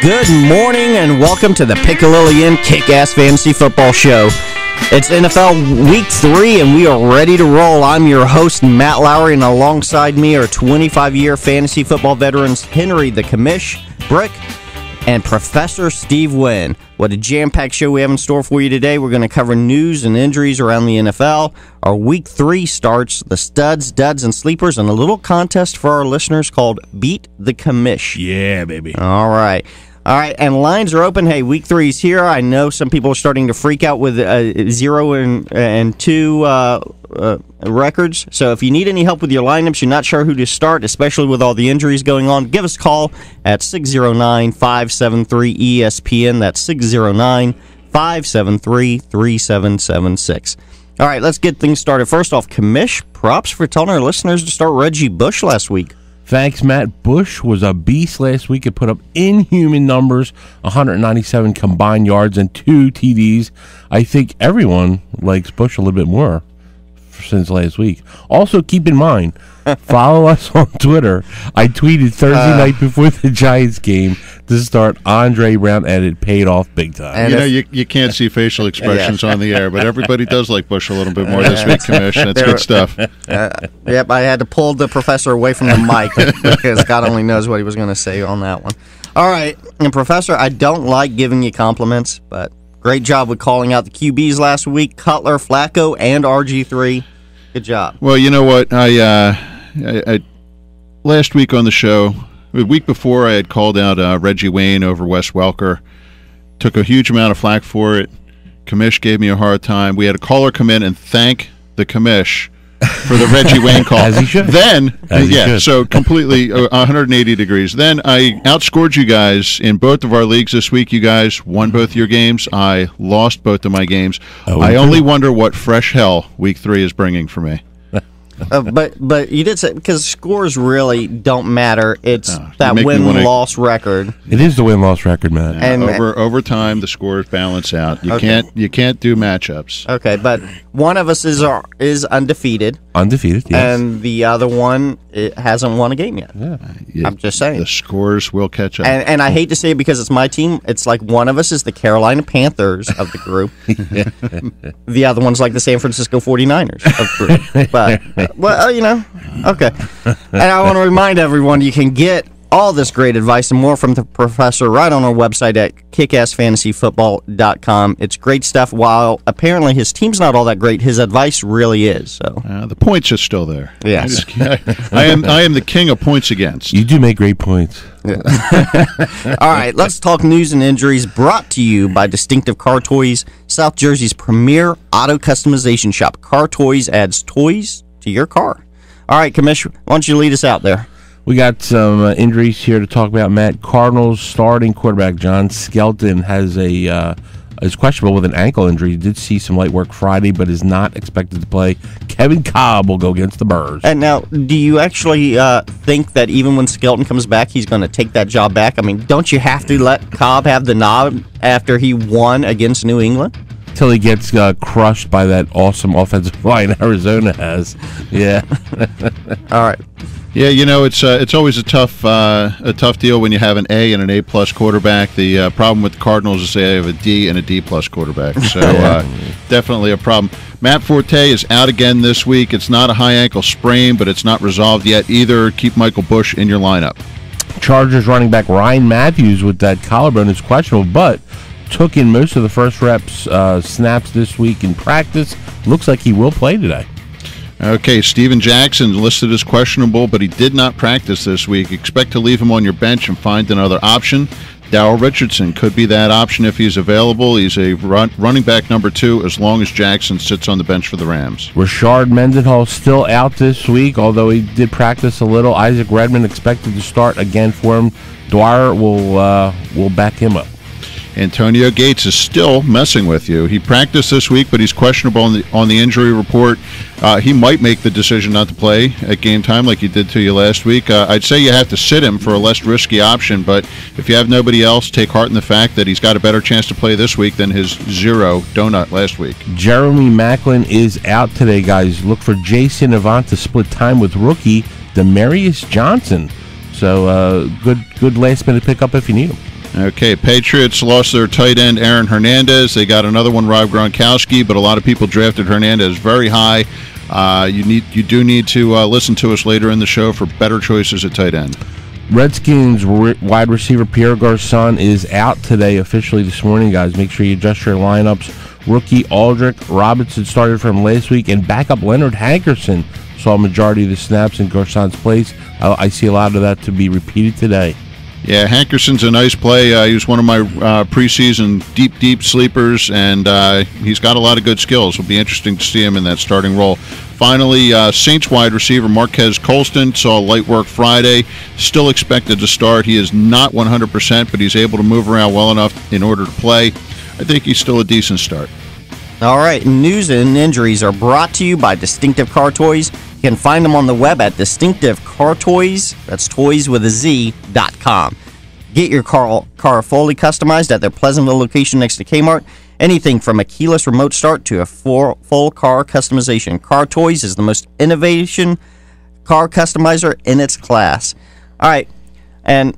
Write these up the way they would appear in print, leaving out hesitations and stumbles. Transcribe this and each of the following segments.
Good morning and welcome to the Pick-a-Lillian Kick-Ass Fantasy Football Show. It's NFL Week 3 and we are ready to roll. I'm your host, Matt Lowry, and alongside me are 25-year fantasy football veterans Henry the Commish, Brick, and Professor Steve Wynn. What a jam-packed show we have in store for you today. We're going to cover news and injuries around the NFL. Our Week 3 starts, the studs, duds, and sleepers, and a little contest for our listeners called Beat the Commish. Yeah, baby. All right, and lines are open. Hey, Week 3 is here. I know some people are starting to freak out with 0 and 2 records. So if you need any help with your lineups, you're not sure who to start, especially with all the injuries going on, give us a call at 609-573-ESPN. That's 609-573-3776. All right, let's get things started. First off, Commish, props for telling our listeners to start Reggie Bush last week. Thanks, Matt. Bush was a beast last week. It put up inhuman numbers, 197 combined yards and 2 TDs. I think everyone likes Bush a little bit more since last week. Also, keep in mind, follow us on Twitter. I tweeted Thursday night before the Giants game to start Andre Brown, and it paid off big time. And you can't see facial expressions on the air, but everybody does like Bush a little bit more this week, Commish. That's good stuff. Yep, I had to pull the professor away from the mic because God only knows what he was going to say on that one. All right, and Professor, I don't like giving you compliments, but great job with calling out the QBs last week, Cutler, Flacco, and RG3. Good job. Well, you know what? I last week on the show, the week before, I had called out Reggie Wayne over Wes Welker. Took a huge amount of flack for it. Commish gave me a hard time. We had a caller come in and thank the Commish for the Reggie Wayne call. As he should. Then, should. So completely 180 degrees. Then I outscored you guys in both of our leagues this week. You guys won both your games. I lost both of my games. I only wonder what fresh hell Week 3 is bringing for me. But you did say, because scores really don't matter. It's that win-loss record. It is the win-loss record, man. And over time, the scores balance out. You can't do matchups. Okay, but one of us is undefeated. Undefeated, yes. And the other one hasn't won a game yet. Yeah. I'm just saying. The scores will catch up. And I hate to say it because it's my team. It's like one of us is the Carolina Panthers of the group. The other one's like the San Francisco 49ers of the group. But, well, okay. And I want to remind everyone you can get all this great advice and more from the professor right on our website at kickassfantasyfootball.com. It's great stuff. While apparently his team's not all that great, his advice really is. So the points are still there. Yes. I am the king of points against. You do make great points. Yeah. All right, let's talk news and injuries, brought to you by Distinctive Car Toys, South Jersey's premier auto customization shop. Car Toys adds toys to your car. All right, Commish, why don't you lead us out there? We got some injuries here to talk about, Matt. Cardinals starting quarterback John Skelton is questionable with an ankle injury. He did see some light work Friday, but is not expected to play. Kevin Cobb will go against the Birds. And now, do you actually think that even when Skelton comes back, he's going to take that job back? I mean, don't you have to let Cobb have the nod after he won against New England? Till he gets crushed by that awesome offensive line Arizona has. Yeah. All right. Yeah, it's always a tough deal when you have an A and an A+ quarterback. The problem with the Cardinals is they have a D and a D+ quarterback, so definitely a problem. Matt Forte is out again this week. It's not a high ankle sprain, but it's not resolved yet either. Keep Michael Bush in your lineup. Chargers running back Ryan Matthews with that collarbone is questionable, but took in most of the first reps snaps this week in practice. Looks like he will play today. Okay, Steven Jackson listed as questionable, but he did not practice this week. Expect to leave him on your bench and find another option. Darrell Richardson could be that option if he's available. He's a running back number 2 as long as Jackson sits on the bench for the Rams. Rashard Mendenhall still out this week, although he did practice a little. Isaac Redman expected to start again for him. Dwyer will back him up. Antonio Gates is still messing with you. He practiced this week, but he's questionable on the injury report. He might make the decision not to play at game time like he did to you last week. I'd say you have to sit him for a less risky option, but if you have nobody else, take heart in the fact that he's got a better chance to play this week than his 0 donut last week. Jeremy Maclin is out today, guys. Look for Jason Avant to split time with rookie Demarius Johnson. So good last-minute pickup if you need him. Okay, Patriots lost their tight end Aaron Hernandez. They got another one, Rob Gronkowski, but a lot of people drafted Hernandez very high. You do need to listen to us later in the show for better choices at tight end. Redskins wide receiver Pierre Garçon is out today officially this morning, guys. Make sure you adjust your lineups. Rookie Aldrick Robinson started from last week, and backup Leonard Hankerson saw a majority of the snaps in Garçon's place. I see a lot of that to be repeated today. Yeah, Hankerson's a nice play. He was one of my preseason deep sleepers, and he's got a lot of good skills. It'll be interesting to see him in that starting role. Finally, Saints wide receiver Marquez Colston saw light work Friday. Still expected to start. He is not 100%, but he's able to move around well enough in order to play. I think he's still a decent start. All right, news and injuries are brought to you by Distinctive Car Toys. You can find them on the web at Distinctive Car Toys, that's toys with a Z.com. Get your car fully customized at their Pleasantville location next to Kmart. Anything from a keyless remote start to a full car customization. Car Toys is the most innovation car customizer in its class. All right, and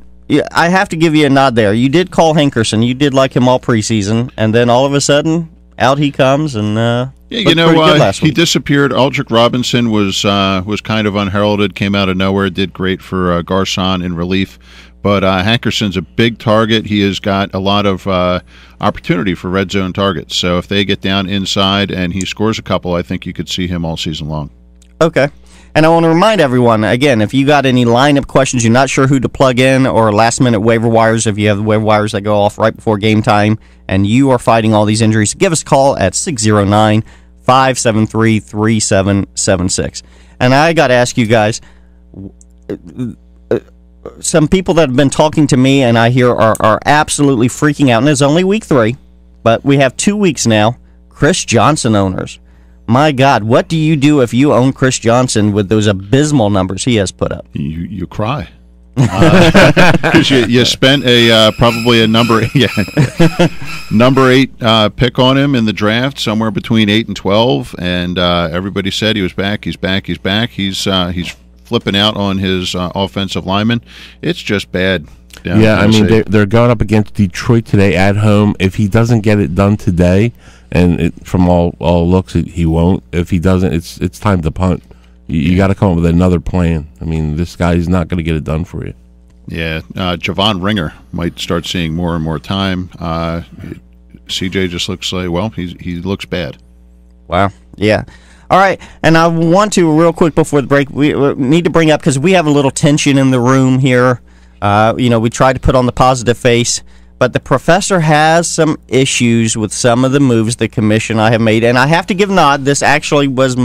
I have to give you a nod there. You did call Hankerson. You did like him all preseason, and then all of a sudden, out he comes, and he disappeared. Aldrick Robinson was kind of unheralded, came out of nowhere, did great for Garçon in relief. But Hankerson's a big target. He has got a lot of opportunity for red zone targets. So if they get down inside and he scores a couple, I think you could see him all season long. Okay. And I want to remind everyone, again, if you got any lineup questions, you're not sure who to plug in, or last-minute waiver wires, if you have waiver wires that go off right before game time, and you are fighting all these injuries, give us a call at 609-573-3776. And I got to ask you guys, some people that have been talking to me and I hear are absolutely freaking out, and it's only week 3, but we have 2 weeks now, Chris Johnson owners. My God, what do you do if you own Chris Johnson with those abysmal numbers he has put up? You cry. Because you spent probably a number 8 pick on him in the draft, somewhere between 8 and 12, and everybody said he was back. He's back. He's flipping out on his offensive lineman. It's just bad. Yeah, I mean, they're going up against Detroit today at home. If he doesn't get it done today, and from all looks, he won't. If he doesn't, it's time to punt. You got to come up with another plan. I mean, this guy's not going to get it done for you. Yeah, Javon Ringer might start seeing more and more time. CJ just looks like, well, he looks bad. Wow. Yeah. All right, and I want to, real quick before the break, we need to bring up, because we have a little tension in the room here. We try to put on the positive face, but the professor has some issues with some of the moves the commission I have made, and I have to give nod. This actually was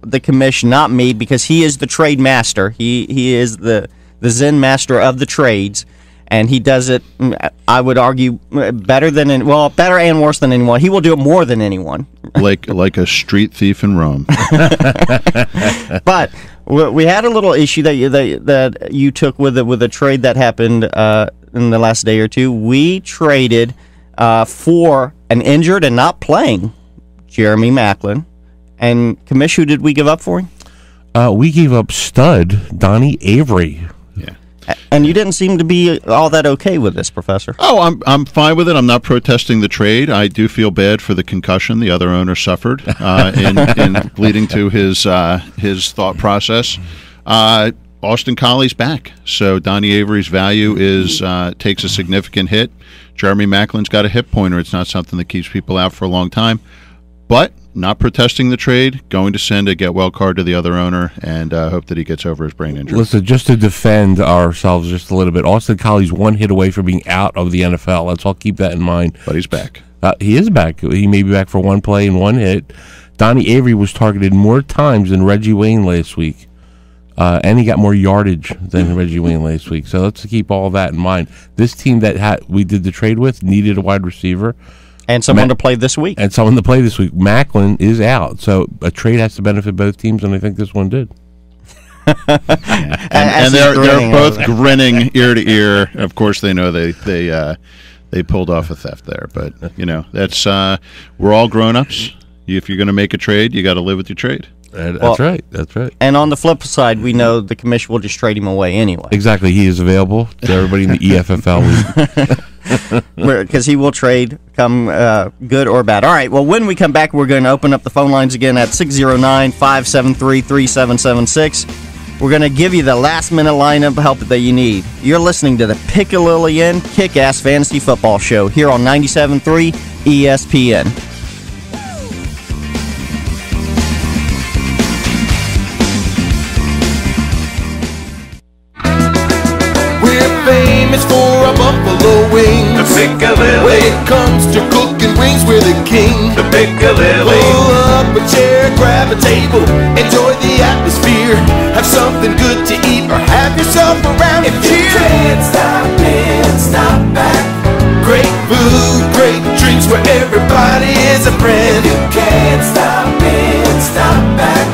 the commission, not me, because he is the trade master. He is the Zen master of the trades, and he does it, I would argue, better and worse than anyone. He will do it more than anyone. Like a street thief in Rome. But we had a little issue that you took with a trade that happened in the last day or two. We traded for an injured and not playing Jeremy Maclin. And Commish, who did we give up for him? We gave up stud Donnie Avery. Yeah. And you didn't seem to be all that okay with this, Professor. Oh, I'm fine with it. I'm not protesting the trade. I do feel bad for the concussion the other owner suffered in leading to his thought process. Austin Colley's back, so Donnie Avery's value takes a significant hit. Jeremy Maclin's got a hip pointer. It's not something that keeps people out for a long time. But not protesting the trade, going to send a get well card to the other owner, and hope that he gets over his brain injury. Listen, just to defend ourselves just a little bit, Austin Colley's one hit away from being out of the NFL. Let's all keep that in mind. But he's back. He is back. He may be back for one play and one hit. Donnie Avery was targeted more times than Reggie Wayne last week. And he got more yardage than Reggie Wayne last week. So let's keep all that in mind. This team that we did the trade with needed a wide receiver. And someone to play this week. Maclin is out. So a trade has to benefit both teams, and I think this one did. and they're both grinning ear to ear. Of course, they know they pulled off a theft there. But, that's we're all grown-ups. If you're going to make a trade, you got to live with your trade. That's right. And on the flip side, we know the commission will just trade him away anyway. Exactly. He is available to everybody in the EFFL league. because he will trade come good or bad. All right, well, when we come back, we're going to open up the phone lines again at 609-573-3776. We're going to give you the last-minute lineup help that you need. You're listening to the Pick-A-Lillian Kick-Ass Fantasy Football Show here on 97.3 ESPN. Famous for a buffalo wing. The Pick-A-Lilly. When it comes to cooking wings, we're the king. The Pick-A-Lilly. Pull up a chair, grab a table, enjoy the atmosphere. Have something good to eat or have yourself around if you can't stop in, stop back. Great food, great drinks where everybody is a friend. If you can't stop in, stop back.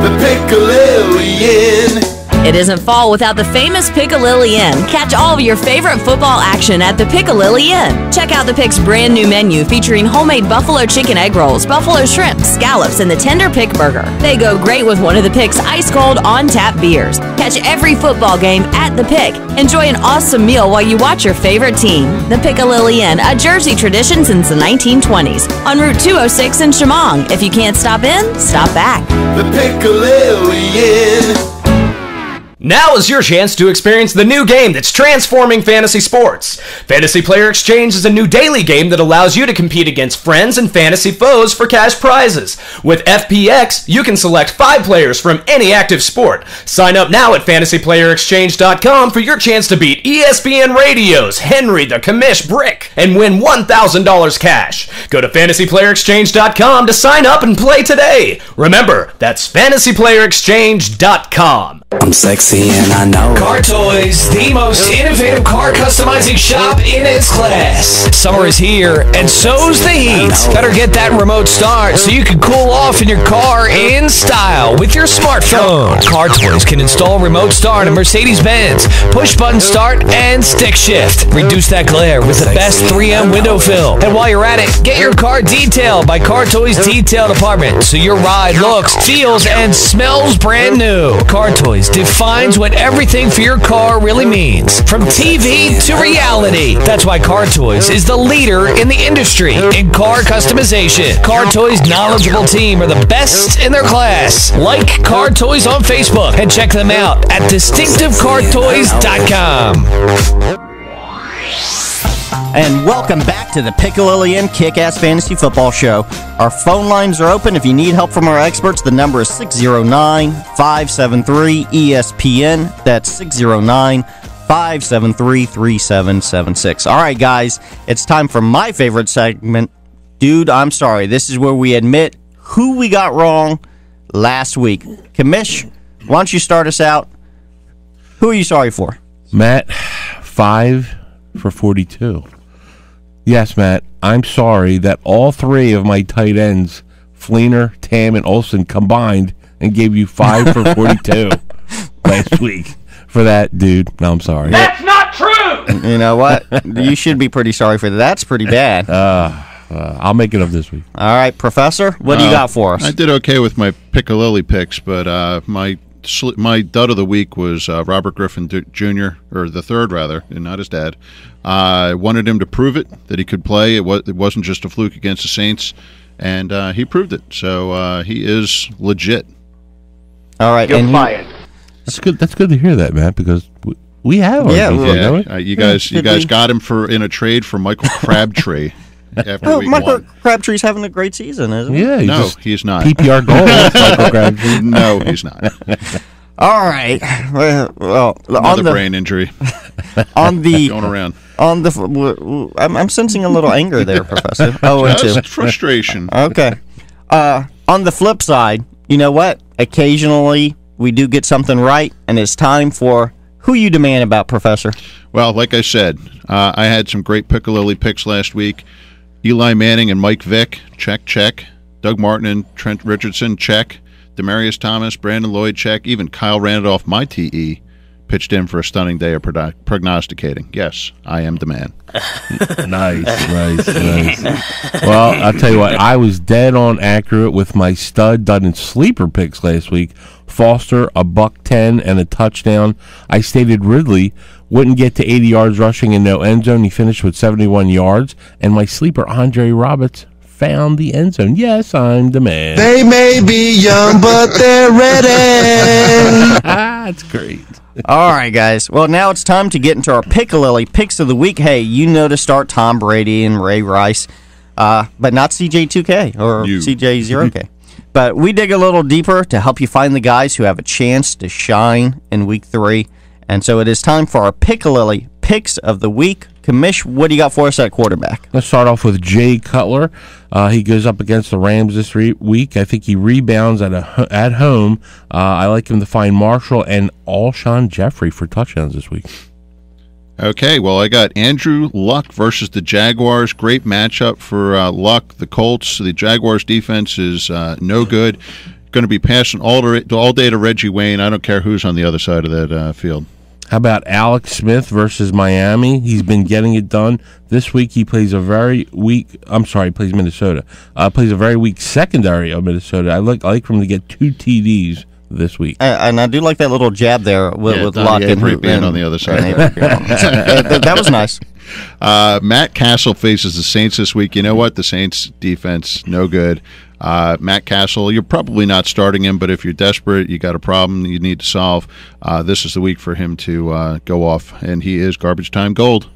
The Pick-A-Lillian. It isn't fall without the famous Pick-A-Lilly Inn. Catch all of your favorite football action at the Pick-A-Lilly Inn. Check out the Pick's brand new menu featuring homemade buffalo chicken egg rolls, buffalo shrimp, scallops, and the tender Pick burger. They go great with one of the Pick's ice-cold on-tap beers. Catch every football game at the Pick. Enjoy an awesome meal while you watch your favorite team. The Pick-A-Lilly Inn, a Jersey tradition since the 1920s. On Route 206 in Chemong. If you can't stop in, stop back. The Pick-A-Lilly Inn. Now is your chance to experience the new game that's transforming fantasy sports. Fantasy Player Exchange is a new daily game that allows you to compete against friends and fantasy foes for cash prizes. With FPX, you can select 5 players from any active sport. Sign up now at fantasyplayerexchange.com for your chance to beat ESPN Radio's Henry the Commish Brick and win $1,000 cash. Go to fantasyplayerexchange.com to sign up and play today. Remember, that's fantasyplayerexchange.com. I'm sexy and I know. Car Toys, the most innovative car customizing shop in its class. Summer is here, and so's the heat. Better get that remote start so you can cool off in your car in style with your smartphone. Car Toys can install remote start in Mercedes-Benz, push-button start, and stick shift. Reduce that glare with the best 3M window film. And while you're at it, get your car detailed by Car Toys Detail Department so your ride looks, feels, and smells brand new. Car Toys defines what everything for your car really means. From TV to reality. That's why Car Toys is the leader in the industry in car customization. Car Toys' knowledgeable team are the best in their class. Like Car Toys on Facebook and check them out at distinctivecartoys.com. And welcome back to the Pick-A-Lillian Kick-Ass Fantasy Football Show. Our phone lines are open. If you need help from our experts, the number is 609-573-ESPN. That's 609-573-3776. All right, guys, it's time for my favorite segment, Dude, I'm Sorry. This is where we admit who we got wrong last week. Commish, why don't you start us out? Who are you sorry for? Matt, 5 for 42. Yes, Matt, I'm sorry that all 3 of my tight ends, Fleener, Tam, and Olsen, combined and gave you 5 for 42 last week. For that, dude, no, I'm sorry. That's not true! You know what? You should be pretty sorry for that. That's pretty bad. I'll make it up this week. All right, Professor, what do you got for us? I did okay with my Pick-A-Lilly picks, but my dud of the week was Robert Griffin Jr., or the third, rather, and not his dad. I wanted him to prove it, that he could play. It wasn't just a fluke against the Saints, and he proved it. So he is legit. All right, You're fired. That's good. That's good to hear that, Matt, because we have our you guys got him in a trade for Michael Crabtree. After week Michael 1. Crabtree's having a great season, isn't he? Yeah, he's not. PPR goal, Michael Crabtree. No, he's not. All right. Well, Another brain injury. On the going around. On the, I'm sensing a little anger there, Professor. Just frustration. Okay. On the flip side, you know what? Occasionally we do get something right, and it's time for Who You Demand About, Professor. Well, like I said, I had some great Pick-A-Lilly picks last week. Eli Manning and Mike Vick, check. Doug Martin and Trent Richardson, check. Demaryius Thomas, Brandon Lloyd, check. Even Kyle Randolph, my TE, pitched in for a stunning day of prognosticating. Yes, I am the man. Nice. Well, I'll tell you what, I was dead on accurate with my stud, dud, and sleeper picks last week. Foster, a $110 and a touchdown. I stated Ridley wouldn't get to 80 yards rushing and no end zone. He finished with 71 yards. And my sleeper, Andre Roberts, found the end zone. Yes, I'm the man. They may be young, but they're ready. That's great. All right, guys. Well, now it's time to get into our Pick-a-Lily picks of the week. Hey, you know to start Tom Brady and Ray Rice, but not CJ2K or CJ0K. But we dig a little deeper to help you find the guys who have a chance to shine in Week 3. And so it is time for our Pick-a-Lily picks of the week. Commish, what do you got for us at quarterback? Let's start off with Jay Cutler. He goes up against the Rams this week. I think he rebounds at home. I like him to find Marshall and Alshon Jeffrey for touchdowns this week. Okay, well, I got Andrew Luck versus the Jaguars. Great matchup for Luck. The Colts, the Jaguars defense is no good. Going to be passing all day to Reggie Wayne. I don't care who's on the other side of that field. How about Alex Smith versus Miami? He's been getting it done. This week he plays a very weak. He plays Minnesota. Plays a very weak secondary of Minnesota. I like for him to get 2 TDs this week. And I do like that little jab there with Luck and being on the other side. That was nice. Matt Castle faces the Saints this week. You know what? The Saints defense, no good. Matt Castle, you're probably not starting him, but if you're desperate, you got a problem you need to solve, this is the week for him to go off, and he is garbage time gold.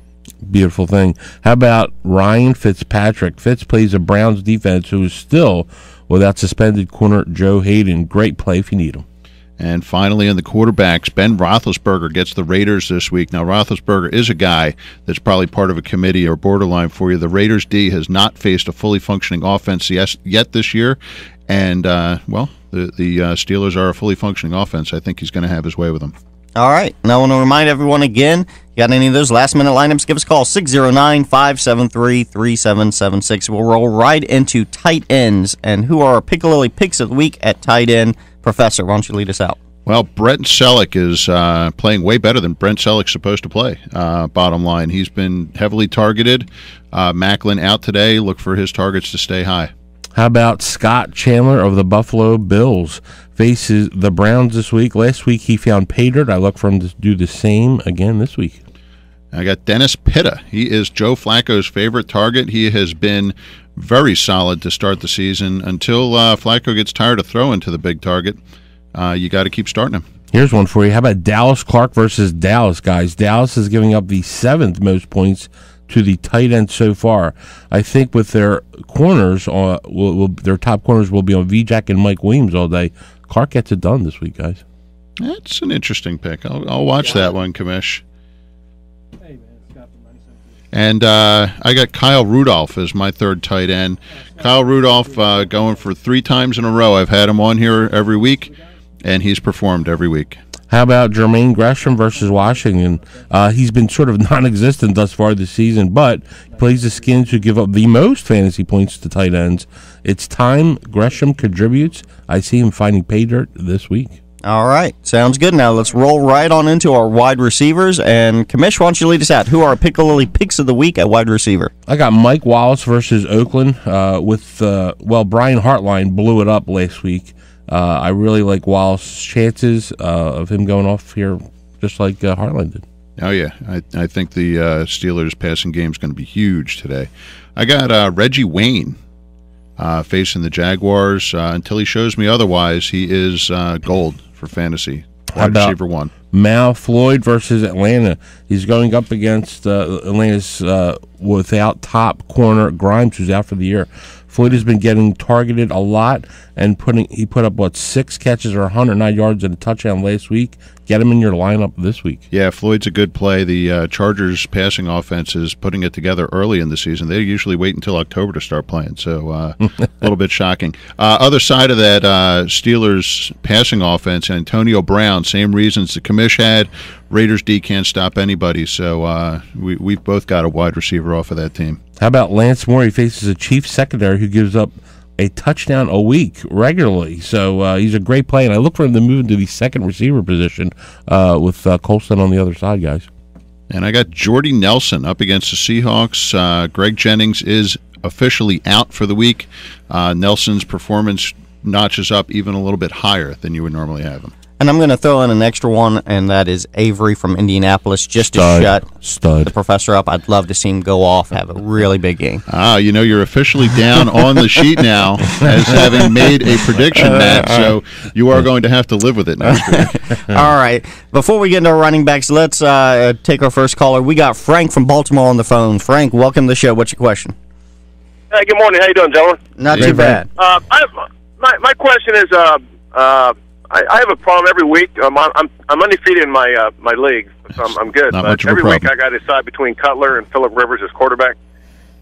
Beautiful thing. How about Ryan Fitzpatrick? Fitz plays a Browns defense who is still without suspended corner Joe Hayden. Great play if you need him. And finally, in the quarterbacks, Ben Roethlisberger gets the Raiders this week. Now, Roethlisberger is a guy that's probably part of a committee or borderline for you. The Raiders' D has not faced a fully functioning offense yet this year. And, the Steelers are a fully functioning offense. I think he's going to have his way with them. All right. Now, I want to remind everyone again, you got any of those last-minute lineups, give us a call, 609-573-3776. We'll roll right into tight ends. And who are our Pick-a-Lily picks of the week at tight end? Professor, why don't you lead us out? Well, Brent Selleck is playing way better than Brent Selleck's supposed to play, bottom line. He's been heavily targeted. Macklin out today. Look for his targets to stay high. How about Scott Chandler of the Buffalo Bills? Faces the Browns this week. Last week he found Paydirt. I look for him to do the same again this week. I got Dennis Pitta. He is Joe Flacco's favorite target. He has been very solid to start the season until Flacco gets tired of throwing to the big target. You got to keep starting him. Here's one for you. How about Dallas Clark versus Dallas, guys? Dallas is giving up the 7th most points to the tight end so far. I think with their corners, their top corners will be on Vijay and Mike Williams all day. Clark gets it done this week, guys. That's an interesting pick. I'll watch that one, Kamish. And I got Kyle Rudolph as my third tight end. Kyle Rudolph going for 3 times in a row. I've had him on here every week, and he's performed every week. How about Jermaine Gresham versus Washington? He's been sort of non-existent thus far this season, but he plays the Skins, who give up the most fantasy points to tight ends. It's time Gresham contributes. I see him finding Paydirt this week. All right. Sounds good. Now let's roll right on into our wide receivers. And Kamish, why don't you lead us out? Who are our Pick-a-Lily picks of the week at wide receiver? I got Mike Wallace versus Oakland. Brian Hartline blew it up last week. I really like Wallace's chances of him going off here just like Hartline did. Oh, yeah. I think the Steelers' passing game is going to be huge today. I got Reggie Wayne facing the Jaguars. Until he shows me otherwise, he is gold for fantasy. Wide receiver 1. Mal Floyd versus Atlanta. He's going up against Atlanta's without top corner Grimes, who's out for the year. Floyd has been getting targeted a lot, and he put up 6 catches or 109 yards and a touchdown last week. Get him in your lineup this week. Yeah, Floyd's a good play. The Chargers passing offense is putting it together early in the season. They usually wait until October to start playing, so a little bit shocking. Other side of that, Steelers passing offense, Antonio Brown, same reasons the Commish had. Raiders D can't stop anybody, so we've both got a wide receiver off of that team. How about Lance Moore? He faces a Chiefs secondary who gives up a touchdown a week regularly, so he's a great play, and I look for him to move into the second receiver position with Colston on the other side, guys. And I got Jordy Nelson up against the Seahawks. Greg Jennings is officially out for the week. Nelson's performance notches up even a little bit higher than you would normally have him. And I'm going to throw in an extra one, and that is Avery from Indianapolis, just to shut the professor up. I'd love to see him go off, have a really big game. You're officially down on the sheet now as having made a prediction, Matt, so you are going to have to live with it next week. All right. Before we get into our running backs, let's take our first caller. We got Frank from Baltimore on the phone. Frank, welcome to the show. What's your question? Hey, good morning. How you doing, gentlemen? Not too bad. My question is, I have a problem every week. I'm undefeated in my league, so I'm good. But every week I got to decide between Cutler and Phillip Rivers as quarterback,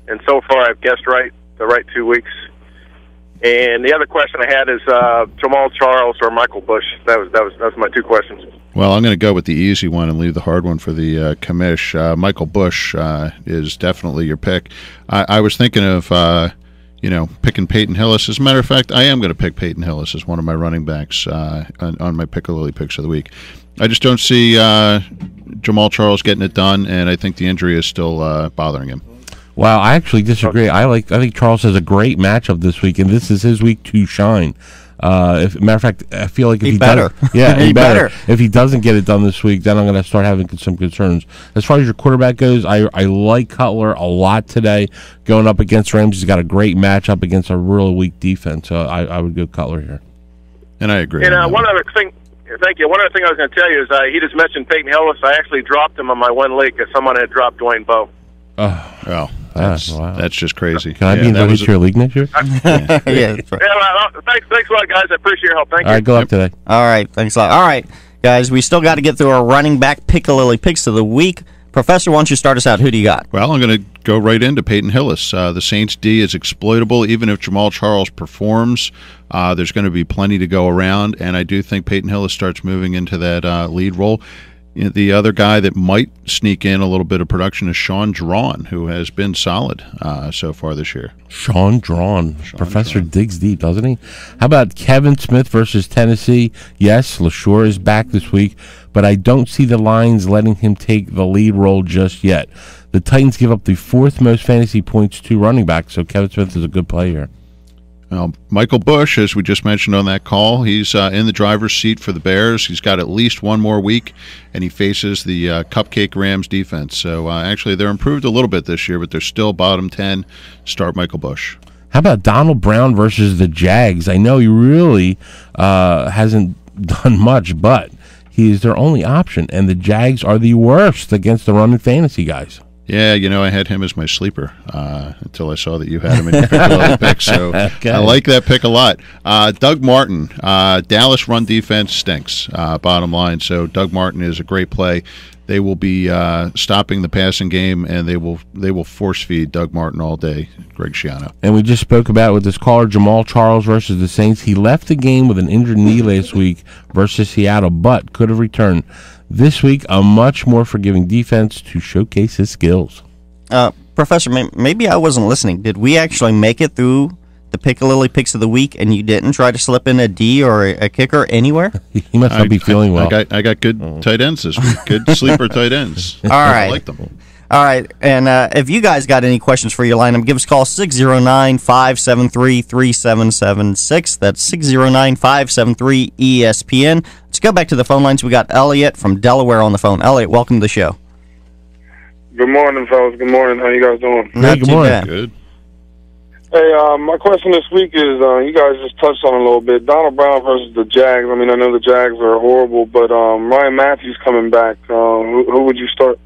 and so far I've guessed right the right 2 weeks. And the other question I had is Jamal Charles or Michael Bush. That was my two questions. Well, I'm going to go with the easy one and leave the hard one for the commish. Michael Bush is definitely your pick. I was thinking of picking Peyton Hillis. As a matter of fact, I am going to pick Peyton Hillis as one of my running backs on my Pick-a-Lily picks of the week. I just don't see Jamal Charles getting it done, and I think the injury is still bothering him. Wow, I actually disagree. I think Charles has a great matchup this week, and this is his week to shine. Matter of fact, I feel like if he better. He better. If he doesn't get it done this week, then I'm going to start having some concerns. As far as your quarterback goes, I like Cutler a lot today. Going up against Rams, he's got a great matchup against a real weak defense. So I would go Cutler here. And I agree. And one other thing. Thank you. One other thing I was going to tell you is he just mentioned Peyton Hillis. I actually dropped him on my one league because someone had dropped Dwayne Bowe. Wow. That's just crazy. Can I be invited to your league next year? Yeah, that's right. Thanks a lot, guys. I appreciate your help. Thank you. All right, go up today. All right, thanks a lot. All right, guys, we still got to get through our running back Pick-a-Lily picks of the week. Professor, why don't you start us out? Who do you got? Well, I'm going to go right into Peyton Hillis. The Saints' D is exploitable. Even if Jamal Charles performs, there's going to be plenty to go around, and I do think Peyton Hillis starts moving into that lead role. The other guy that might sneak in a little bit of production is Sean Drawn, who has been solid so far this year. Sean Drawn. Professor digs deep, doesn't he? How about Kevin Smith versus Tennessee? Yes, LaSure is back this week, but I don't see the Lions letting him take the lead role just yet. The Titans give up the fourth most fantasy points to running back, so Kevin Smith is a good play here. Michael Bush, as we just mentioned on that call, he's in the driver's seat for the Bears. He's got at least one more week, and he faces the Cupcake Rams defense. So, actually, they're improved a little bit this year, but they're still bottom 10. Start Michael Bush. How about Donald Brown versus the Jags? I know he really hasn't done much, but he is their only option, and the Jags are the worst against the run and fantasy guys. Yeah, I had him as my sleeper until I saw that you had him in your pick pick. So okay. I like that pick a lot. Doug Martin, Dallas run defense stinks, bottom line. So Doug Martin is a great play. They will be stopping the passing game, and they will force feed Doug Martin all day. Greg Schiano. And we just spoke about with this caller, Jamal Charles versus the Saints. He left the game with an injured knee last week versus Seattle, but could have returned. This week, a much more forgiving defense to showcase his skills. Professor, maybe I wasn't listening. Did we actually make it through the Pick-a-Lily picks of the week, and you didn't try to slip in a D or a kicker anywhere? He must not be feeling well. I got good tight ends this week. Good sleeper tight ends. All right. I like them. All right, and if you guys got any questions for your lineup, give us a call, 609-573-3776. That's 609-573-ESPN. Let's go back to the phone lines. We got Elliot from Delaware on the phone. Elliot, welcome to the show. Good morning, fellas. Good morning. How you guys doing? Not too bad. Good. Hey, my question this week is, you guys just touched on it a little bit. Donald Brown versus the Jags. I mean, I know the Jags are horrible, but Ryan Matthews coming back. Who would you start?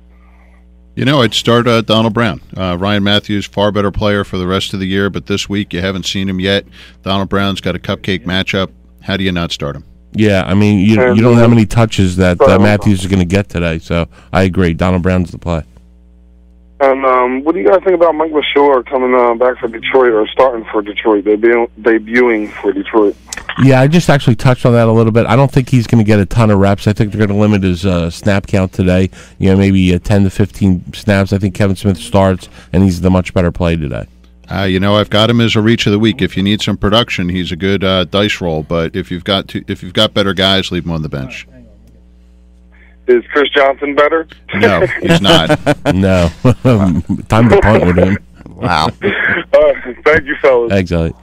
I'd start Donald Brown. Ryan Matthews, far better player for the rest of the year, but this week you haven't seen him yet. Donald Brown's got a cupcake matchup. How do you not start him? Yeah, I mean, you don't know how many touches that Matthews is going to get today, so I agree. Donald Brown's the play. And what do you guys think about Mike LaSure coming back for Detroit or starting for Detroit, debuting for Detroit? Yeah, I just actually touched on that a little bit. I don't think he's going to get a ton of reps. I think they're going to limit his snap count today. Maybe 10 to 15 snaps. I think Kevin Smith starts, and he's the much better play today. I've got him as a reach of the week. If you need some production, he's a good dice roll. But if you've got better guys, leave him on the bench. Is Chris Johnson better? No, he's not. No. Time to punt with him. Wow. Thank you, fellas. Thanks, Elliot.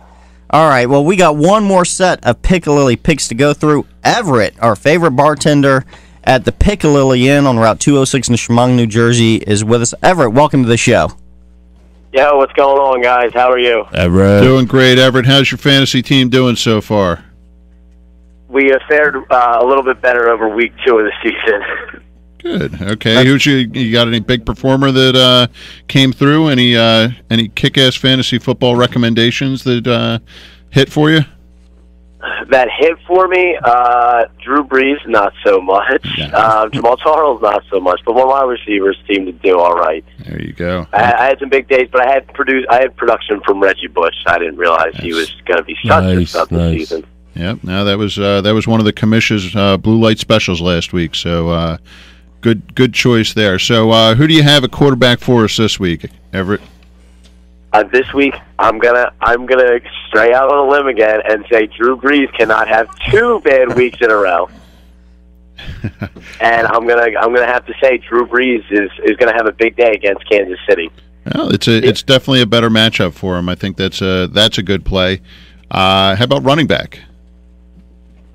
All right, well, we got one more set of Piccalilli picks to go through. Everett, our favorite bartender at the Piccalilli Inn on Route 206 in Chemung, New Jersey, is with us. Everett, welcome to the show. Yo, what's going on, guys? How are you? Everett. Doing great, Everett. How's your fantasy team doing so far? We have fared a little bit better over week 2 of the season. Good. Okay. You got any big performer that came through? Any kick-ass fantasy football recommendations that hit for you? That hit for me, Drew Brees, not so much. Jamal Charles, not so much. But one of my receivers seemed to do all right. There you go. I had some big days, but I had production from Reggie Bush. I didn't realize he was going to be such a stud this season. Yep. No, that was one of the commission's blue light specials last week. So. Good choice there. So, who do you have a quarterback for us this week, Everett? This week, I'm gonna stray out on a limb again and say Drew Brees cannot have 2 bad weeks in a row. And I'm gonna have to say Drew Brees is gonna have a big day against Kansas City. Well, it's definitely a better matchup for him. I think that's a good play. How about running back?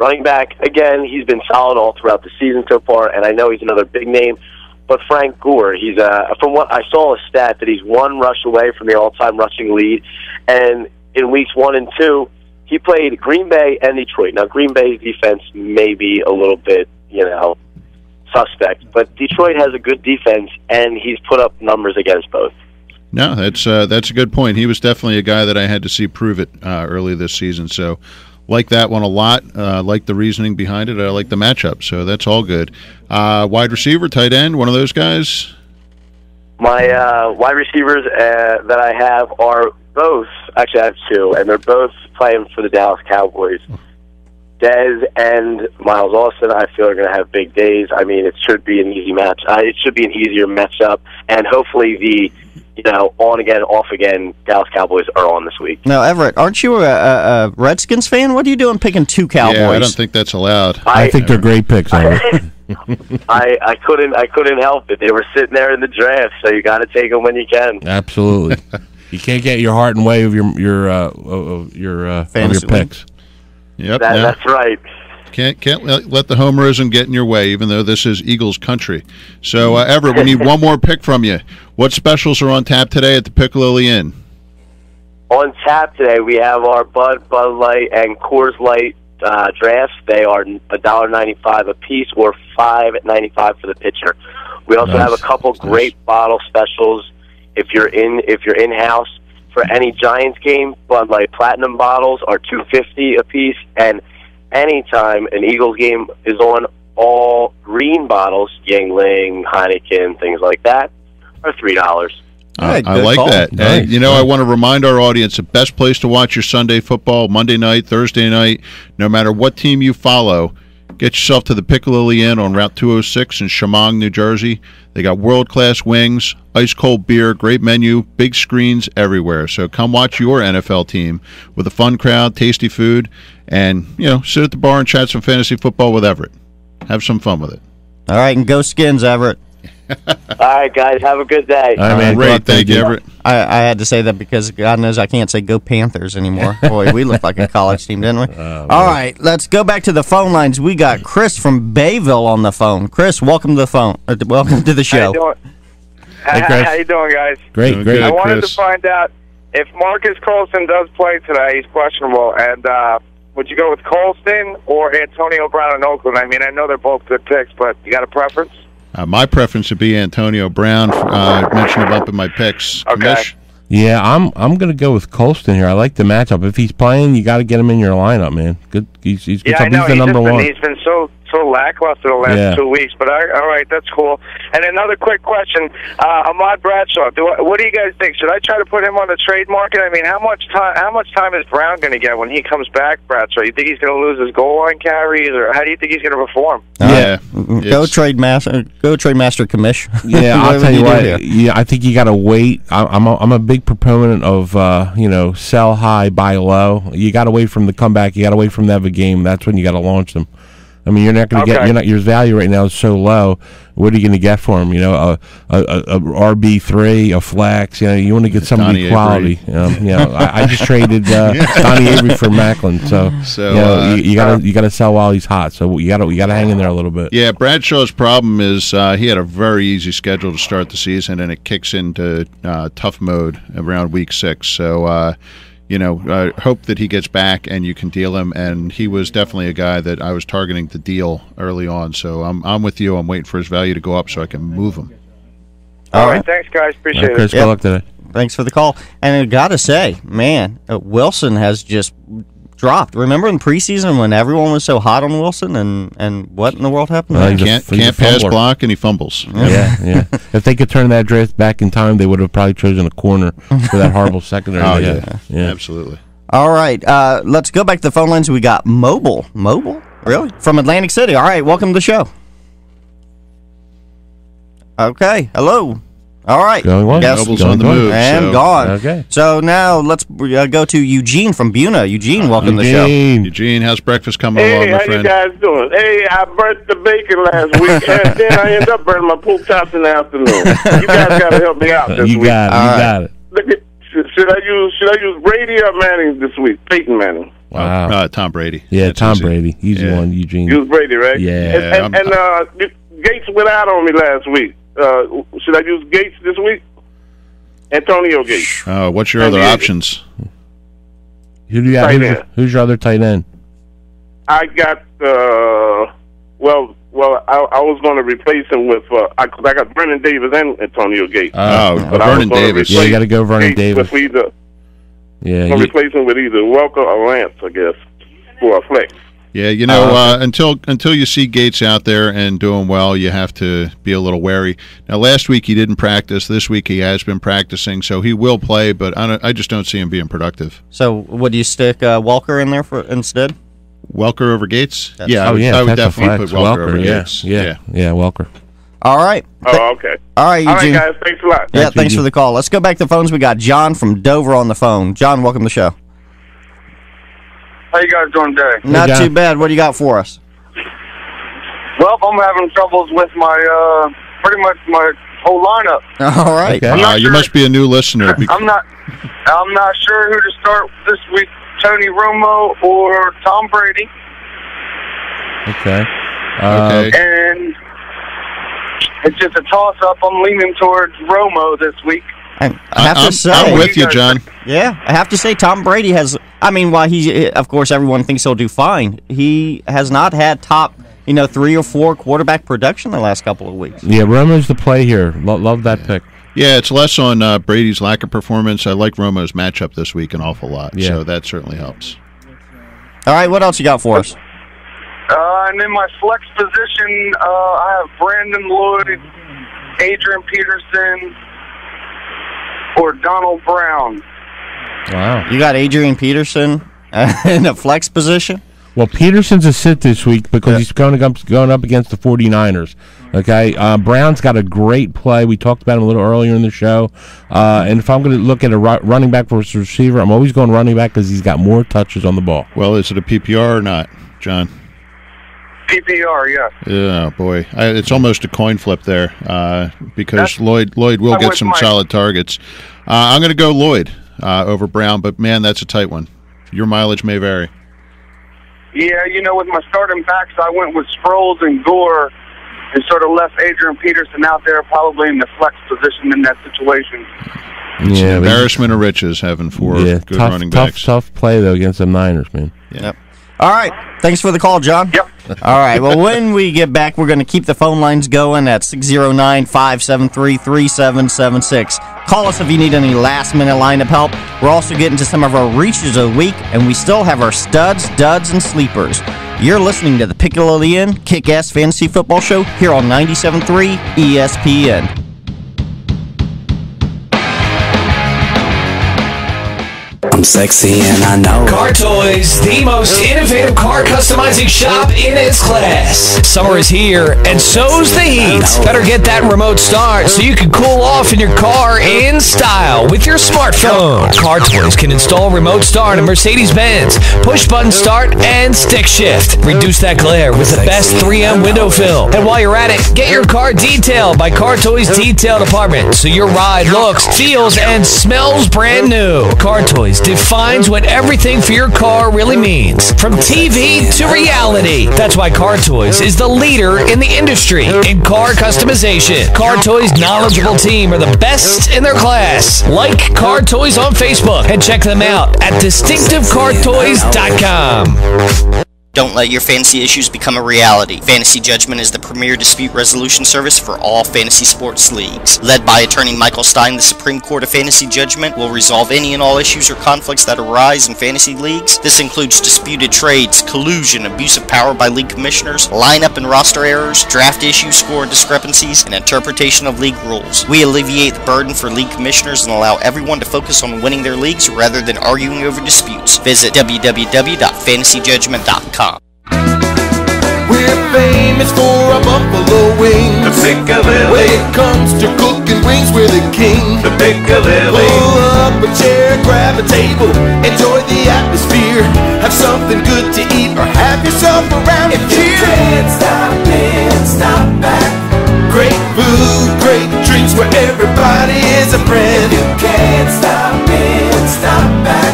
Running back, again, he's been solid all throughout the season so far, and I know he's another big name, but Frank Gore, he's from what I saw a stat that he's 1 rush away from the all-time rushing lead, and in weeks 1 and 2, he played Green Bay and Detroit. Now, Green Bay's defense may be a little bit, suspect, but Detroit has a good defense, and he's put up numbers against both. No, that's a good point. He was definitely a guy that I had to see prove it early this season, so like that one a lot. Like the reasoning behind it. I like the matchup, so that's all good. Wide receiver, tight end, one of those guys? My wide receivers that I have are both, actually I have 2, and they're both playing for the Dallas Cowboys. Dez and Miles Austin, I feel, are going to have big days. I mean, it should be an easy match. It should be an easier matchup, and hopefully the on again, off again, Dallas Cowboys are on this week. Now, Everett, aren't you a Redskins fan? What are you doing picking 2 Cowboys? Yeah, I don't think that's allowed. I think they're great picks, Everett. I couldn't help it. They were sitting there in the draft, so you got to take them when you can. Absolutely. You can't get your heart in the way of your picks. Yep, that's right. Can't let the homerism get in your way, even though this is Eagles country. So, Everett, we need one more pick from you. What specials are on tap today at the Piccalilli Inn? On tap today, we have our Bud Light, and Coors Light drafts. They are $1.95 a piece, or $5.95 for the pitcher. We also have a couple great bottle specials. If you're in house for any Giants game, Bud Light Platinum bottles are $2.50 a piece, and anytime an Eagles game is on, all green bottles, Yingling, Heineken, things like that, are $3. I like that. Nice. And, I want to remind our audience, the best place to watch your Sunday football, Monday night, Thursday night, no matter what team you follow, get yourself to the Piccalilli Inn on Route 206 in Chemung, New Jersey. They got world-class wings, ice-cold beer, great menu, big screens everywhere. So come watch your NFL team with a fun crowd, tasty food, and, sit at the bar and chat some fantasy football with Everett. Have some fun with it. All right, and go Skins, Everett. All right, guys, have a good day. All right, man. Great, thank you, Everett. I had to say that because God knows I can't say go Panthers anymore. Boy, we looked like a college team, didn't we? All right, let's go back to the phone lines. We got Chris from Bayville on the phone. Chris, welcome to the phone. Welcome to the show. How you doing, guys? Great. I wanted to find out if Marcus Colston does play today. He's questionable, and would you go with Colston or Antonio Brown in Oakland? I mean, I know they're both good picks, but you got a preference? My preference would be Antonio Brown. Mentioned him up in my picks. Okay. Commish? Yeah, I'm going to go with Colston here. I like the matchup. If he's playing, you got to get him in your lineup, man. Good. He's good. Yeah, I know. He's the number one. He's been so lackluster the last 2 weeks, but all right, that's cool. And another quick question, Ahmad Bradshaw. What do you guys think? Should I try to put him on the trade market? I mean, how much time is Brown going to get when he comes back, Bradshaw? You think he's going to lose his goal line carries, or how do you think he's going to perform? Go trade master Commish. Yeah, I'll tell you what. Yeah, I think you got to wait. I'm a big proponent of sell high, buy low. You got to wait from the comeback. You got to wait from them a game. That's when you got to launch them. I mean, you're not going to get. Your value right now is so low. What are you going to get for him? You know, a RB3, a flex. You know, you want to get somebody quality. You know, I just traded Donnie Avery for Macklin. So you gotta sell while he's hot. So you gotta hang in there a little bit. Yeah, Bradshaw's problem is he had a very easy schedule to start the season, and it kicks into tough mode around week 6. So. Hope that he gets back and you can deal him. And he was definitely a guy that I was targeting to deal early on. So I'm with you. I'm waiting for his value to go up so I can move him. All right. Thanks, guys. Appreciate it. Chris, good luck today. Thanks for the call. And I got to say, man, Wilson has just dropped. Remember in preseason when everyone was so hot on Wilson and what in the world happened? He can't pass block and he fumbles. Yeah. If they could turn that draft back in time, they would have probably chosen a corner for that horrible secondary. Yeah, absolutely. All right, let's go back to the phone lines. We got Mobile, really? From Atlantic City. All right, welcome to the show. Okay, hello. All right. Mobile's on the move. And gone. Okay. So now let's go to Eugene from Buna. Eugene, welcome to the show. Eugene, how's breakfast coming along, my friend? Hey, how you guys doing? Hey, I burnt the bacon last week, and then I ended up burning my pork chops in the afternoon. You guys got to help me out this week. You got it. Look at, should I use Brady or Manning this week? Peyton Manning. Wow. Tom Brady. Yeah, That's Tom Brady. Easy one, Eugene. Use Brady, right? Yeah. And Gates went out on me last week. Should I use Gates this week? Antonio Gates. What's your other options? Who do you have? Who's your other tight end? I got I was going to replace him with I got Vernon Davis and Antonio Gates. Vernon Davis. Yeah, you got to go Vernon Davis. Replace him with either Welker or Lance, I guess, for a flex. Yeah, until you see Gates out there and doing well, you have to be a little wary. Now, last week he didn't practice. This week he has been practicing, so he will play, but I just don't see him being productive. So would you stick Welker in there instead? Welker over Gates? That's I would definitely put Welker over Gates. Yeah, Welker. All right. Okay. All right, Eugene. All right, guys. Thanks a lot. Yeah, thanks for the call. Let's go back to the phones. We got John from Dover on the phone. John, welcome to the show. How you guys doing today? Not too bad. What do you got for us? Well, I'm having troubles with my pretty much my whole lineup. All right. Okay. You must be a new listener. I'm not sure who to start this week: Tony Romo or Tom Brady. Okay. And it's just a toss-up. I'm leaning towards Romo this week. I have to say, I'm with you, John. Yeah, I have to say Tom Brady has. I mean, while of course, everyone thinks he'll do fine, he has not had top, 3 or 4 quarterback production the last couple of weeks. Yeah, Romo's the play here. Love that pick. Yeah, it's less on Brady's lack of performance. I like Romo's matchup this week an awful lot, so that certainly helps. All right, what else you got for us? And in my flex position, I have Brandon Lloyd, Adrian Peterson, or Donald Brown. Wow. You got Adrian Peterson in a flex position? Well, Peterson's a sit this week because he's going up against the 49ers. Okay, Brown's got a great play. We talked about him a little earlier in the show. And if I'm going to look at a running back versus receiver, I'm always going running back because he's got more touches on the ball. Well, is it a PPR or not, John? PPR, yeah. Yeah, boy. It's almost a coin flip there because Lloyd will get some solid targets. I'm going to go Lloyd over Brown, but, man, that's a tight one. Your mileage may vary. Yeah, with my starting backs, I went with Sproles and Gore and sort of left Adrian Peterson out there probably in the flex position in that situation. It's an embarrassment of riches having 4 good running backs. Tough play, though, against the Niners, man. Yeah. Yep. All right. Thanks for the call, John. Yep. All right. Well, when we get back, we're going to keep the phone lines going at 609-573-3776. Call us if you need any last-minute lineup help. We're also getting to some of our reaches of the week, and we still have our studs, duds, and sleepers. You're listening to the Piccolo Inn Kick-Ass Fantasy Football Show here on 97.3 ESPN. I'm sexy and I know it. Car Toys, the most innovative car customizing shop in its class. Summer is here, and so's the heat. Better get that remote start so you can cool off in your car in style with your smartphone. Car Toys can install remote start in Mercedes-Benz, push-button start, and stick shift. Reduce that glare with the best 3M window film. And while you're at it, get your car detailed by Car Toys Detail Department so your ride looks, feels, and smells brand new. Car Toys defines what everything for your car really means, from TV to reality. That's why Car Toys is the leader in the industry in car customization. Car Toys' knowledgeable team are the best in their class. Like Car Toys on Facebook and check them out at distinctivecartoys.com. Don't let your fantasy issues become a reality. Fantasy Judgment is the premier dispute resolution service for all fantasy sports leagues. Led by attorney Michael Stein, the Supreme Court of Fantasy Judgment will resolve any and all issues or conflicts that arise in fantasy leagues. This includes disputed trades, collusion, abuse of power by league commissioners, lineup and roster errors, draft issues, score discrepancies, and interpretation of league rules. We alleviate the burden for league commissioners and allow everyone to focus on winning their leagues rather than arguing over disputes. Visit www.fantasyjudgment.com. We're famous for our buffalo wings. The Piccalilli. When it comes to cooking wings, we're the king. The Piccalilli. Pull up a chair, grab a table, enjoy the atmosphere. Have something good to eat or have yourself around if you can't stop in, stop back. Great food, great drinks where everybody is a friend. If you can't stop in, stop back.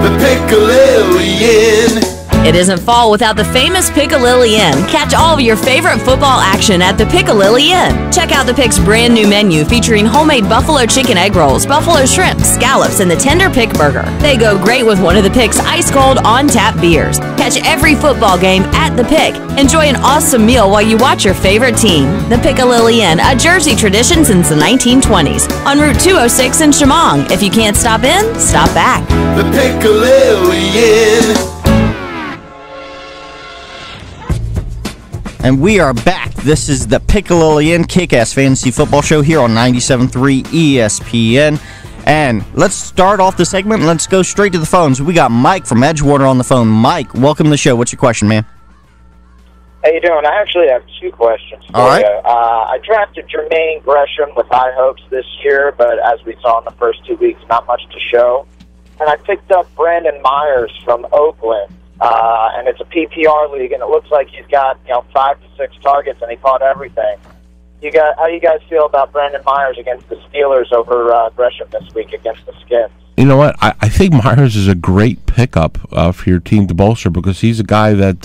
The Piccalilli Inn. It isn't fall without the famous Piccalilli Inn. Catch all of your favorite football action at the Piccalilli Inn. Check out the Pick's brand new menu featuring homemade buffalo chicken egg rolls, buffalo shrimp, scallops, and the tender Pick Burger. They go great with one of the Pick's ice-cold on-tap beers. Catch every football game at the Pick. Enjoy an awesome meal while you watch your favorite team. The Piccalilli Inn, a Jersey tradition since the 1920s. On Route 206 in Chemong. If you can't stop in, stop back. The Piccalilli Inn. And we are back. This is the Piccalilli Inn Kick-Ass Fantasy Football Show here on 97.3 ESPN. And let's start off the segment and let's go straight to the phones. We got Mike from Edgewater on the phone. Mike, welcome to the show. What's your question, man? How you doing? I actually have two questions for All right. you. I drafted Jermaine Gresham with high hopes this year, but as we saw in the first 2 weeks, not much to show. And I picked up Brandon Myers from Oakland. And it's a PPR league, and it looks like he's got 5 to 6 targets, and he caught everything. How do you guys feel about Brandon Myers against the Steelers over Gresham this week against the Skins? You know what? I think Myers is a great pickup for your team to bolster because he's a guy that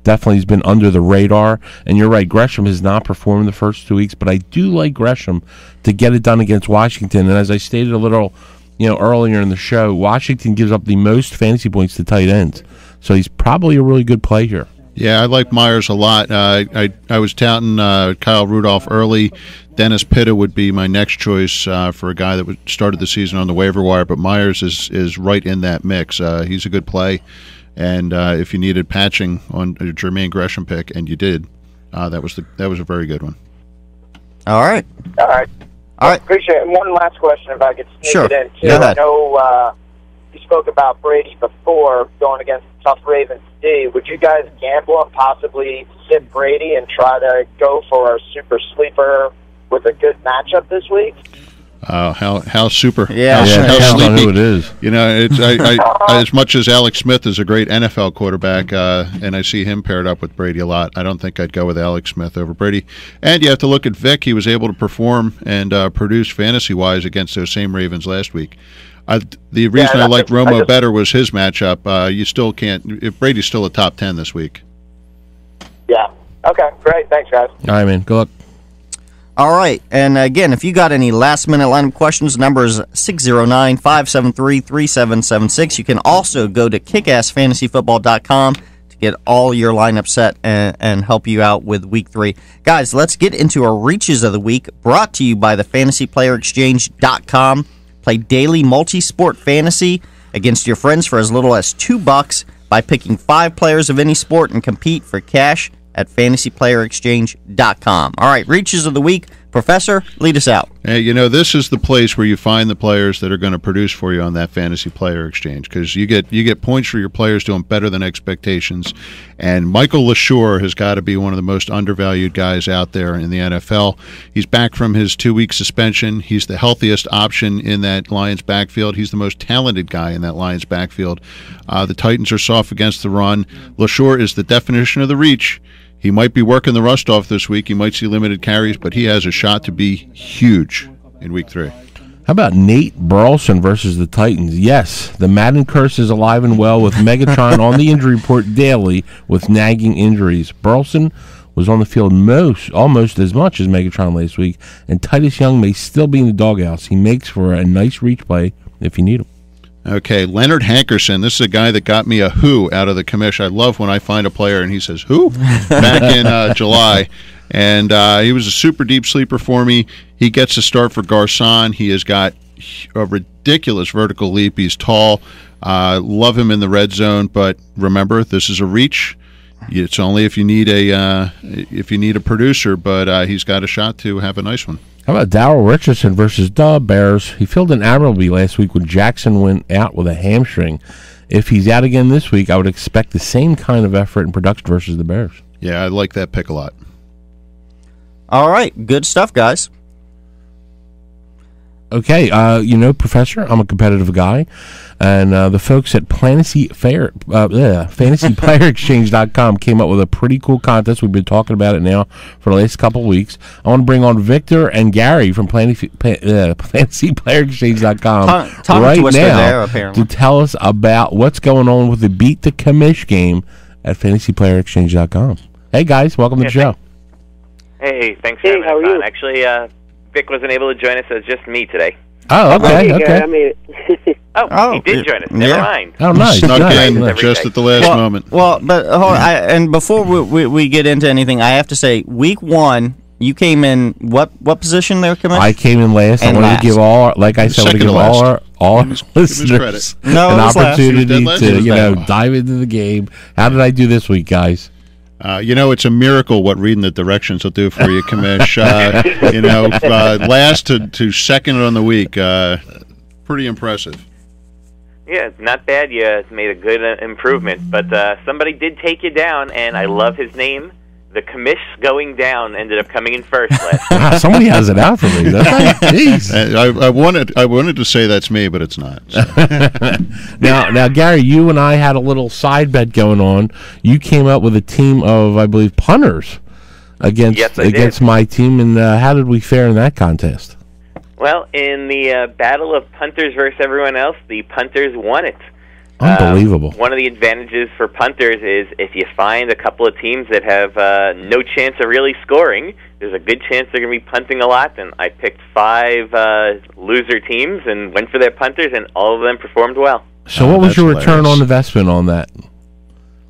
definitely has been under the radar. And you're right, Gresham has not performed the first 2 weeks, but I do like Gresham to get it done against Washington. And as I stated a little earlier in the show, Washington gives up the most fantasy points to tight ends. So he's probably a really good play here. Yeah, I like Myers a lot. I was touting Kyle Rudolph early. Dennis Pitta would be my next choice for a guy that started the season on the waiver wire, but Myers is right in that mix. He's a good play, and if you needed patching on a Jermaine Gresham pick, and you did, that was a very good one. All right. Appreciate it. One last question, if I could sneak Sure. it in, too. Go ahead. I know you spoke about Brady before going against tough Ravens D. Would you guys gamble and possibly sit Brady and try to go for a super sleeper with a good matchup this week? How super? Yeah, how I sleepy know who it is. It's as much as Alex Smith is a great NFL quarterback, and I see him paired up with Brady a lot. I don't think I'd go with Alex Smith over Brady. And you have to look at Vic. He was able to perform and produce fantasy-wise against those same Ravens last week. The reason I liked Romo better was his matchup. You still can't. If Brady's still a top 10 this week. Yeah. Okay. Great. Thanks, guys. All right, man. Good luck. All right. And again, if you got any last-minute lineup questions, the number is 609-573-3776. You can also go to kickassfantasyfootball.com to get all your lineup set and help you out with Week 3. Guys, let's get into our Reaches of the Week, brought to you by the FantasyPlayerExchange.com. Play daily multi-sport fantasy against your friends for as little as $2 by picking 5 players of any sport and compete for cash at FantasyPlayerExchange.com. All right, Reaches of the Week Professor, lead us out. Hey, this is the place where you find the players that are going to produce for you on that fantasy player exchange, because you get points for your players doing better than expectations. And Michael LaSure has got to be one of the most undervalued guys out there in the NFL. He's back from his 2-week suspension. He's the healthiest option in that Lions backfield. He's the most talented guy in that Lions backfield. The Titans are soft against the run. LaSure is the definition of the reach. He might be working the rust off this week. He might see limited carries, but he has a shot to be huge in Week 3. How about Nate Burleson versus the Titans? Yes, the Madden curse is alive and well with Megatron on the injury report daily with nagging injuries. Burleson was on the field almost as much as Megatron last week, and Titus Young may still be in the doghouse. He makes for a nice reach play if you need him. Okay, Leonard Hankerson. This is a guy that got me a who out of the commish. I love when I find a player and he says who back in July. And he was a super deep sleeper for me. He gets a start for Garcon. He has got a ridiculous vertical leap. He's tall. Love him in the red zone. But remember, this is a reach. It's only if you need a producer, but he's got a shot to have a nice one. How about Darrell Richardson versus the Bears? He filled in admirably last week when Jackson went out with a hamstring. If he's out again this week, I would expect the same kind of effort and production versus the Bears. Yeah, I like that pick a lot. All right, good stuff, guys. Okay, Professor, I'm a competitive guy, and the folks at FantasyPlayerExchange.com came up with a pretty cool contest. We've been talking about it now for the last couple of weeks. I want to bring on Victor and Gary from FantasyPlayerExchange.com right now to tell us about what's going on with the Beat the Commish game at FantasyPlayerExchange.com. Hey, guys, welcome to the show. Hey, thanks for having us on. Actually, Vic wasn't able to join us, so it's just me today. Oh, okay. He did join us. Never mind. Oh, nice. Snuck in just at the last moment. Well, but and before we get into anything, I have to say, Week 1, you came in what position there, Commissioner? I came in last. I wanted to give all our listeners an opportunity to dive into the game. How did I do this week, guys? It's a miracle what reading the directions will do for you, Commish. Last to second on the week. Pretty impressive. Yeah, not bad. You made a good improvement. But somebody did take you down, and I love his name. The Commish going down ended up coming in first last week. Somebody has it out for me. Jeez. I wanted to say that's me, but it's not. So. Now, Gary, you and I had a little side bet going on. You came up with a team of, I believe, punters against my team, and how did we fare in that contest? Well, in the battle of punters versus everyone else, the punters won it. Unbelievable. One of the advantages for punters is if you find a couple of teams that have no chance of really scoring, there's a good chance they're going to be punting a lot. And I picked 5 loser teams and went for their punters, and all of them performed well. So what was your return on investment on that?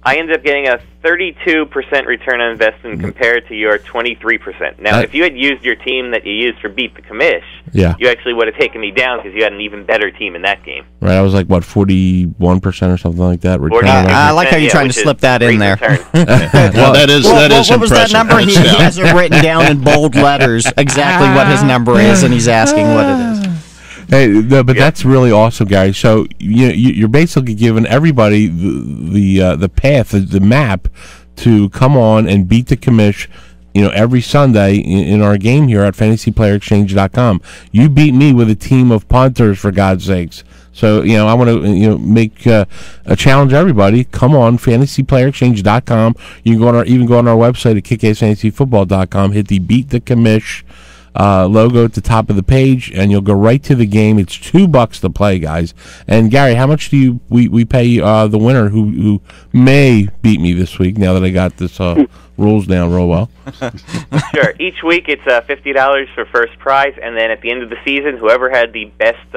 I ended up getting a 32% return on investment compared to your 23%. Now, if you had used your team that you used for Beat the Commish, you actually would have taken me down because you had an even better team in that game. Right, I was like, 41% or something like that? I like how you're trying to slip that in there. That is what impressive. Was that number? He has it written down in bold letters exactly what his number is, and he's asking what it is. Hey, that's really awesome, Gary. So you're basically giving everybody the path, the map to come on and beat the commish, every Sunday in our game here at FantasyPlayerExchange.com. You beat me with a team of punters, for God's sakes. So I want to make a challenge everybody. Come on, FantasyPlayerExchange.com. You can go on our website at KickAssFantasyFootball.com. Hit the Beat the Commish logo at the top of the page, and you'll go right to the game. It's $2 to play, guys. And Gary, how much do we pay the winner who may beat me this week? Now that I got this rules down real well. Sure. Each week it's $50 for first prize, and then at the end of the season, whoever had the best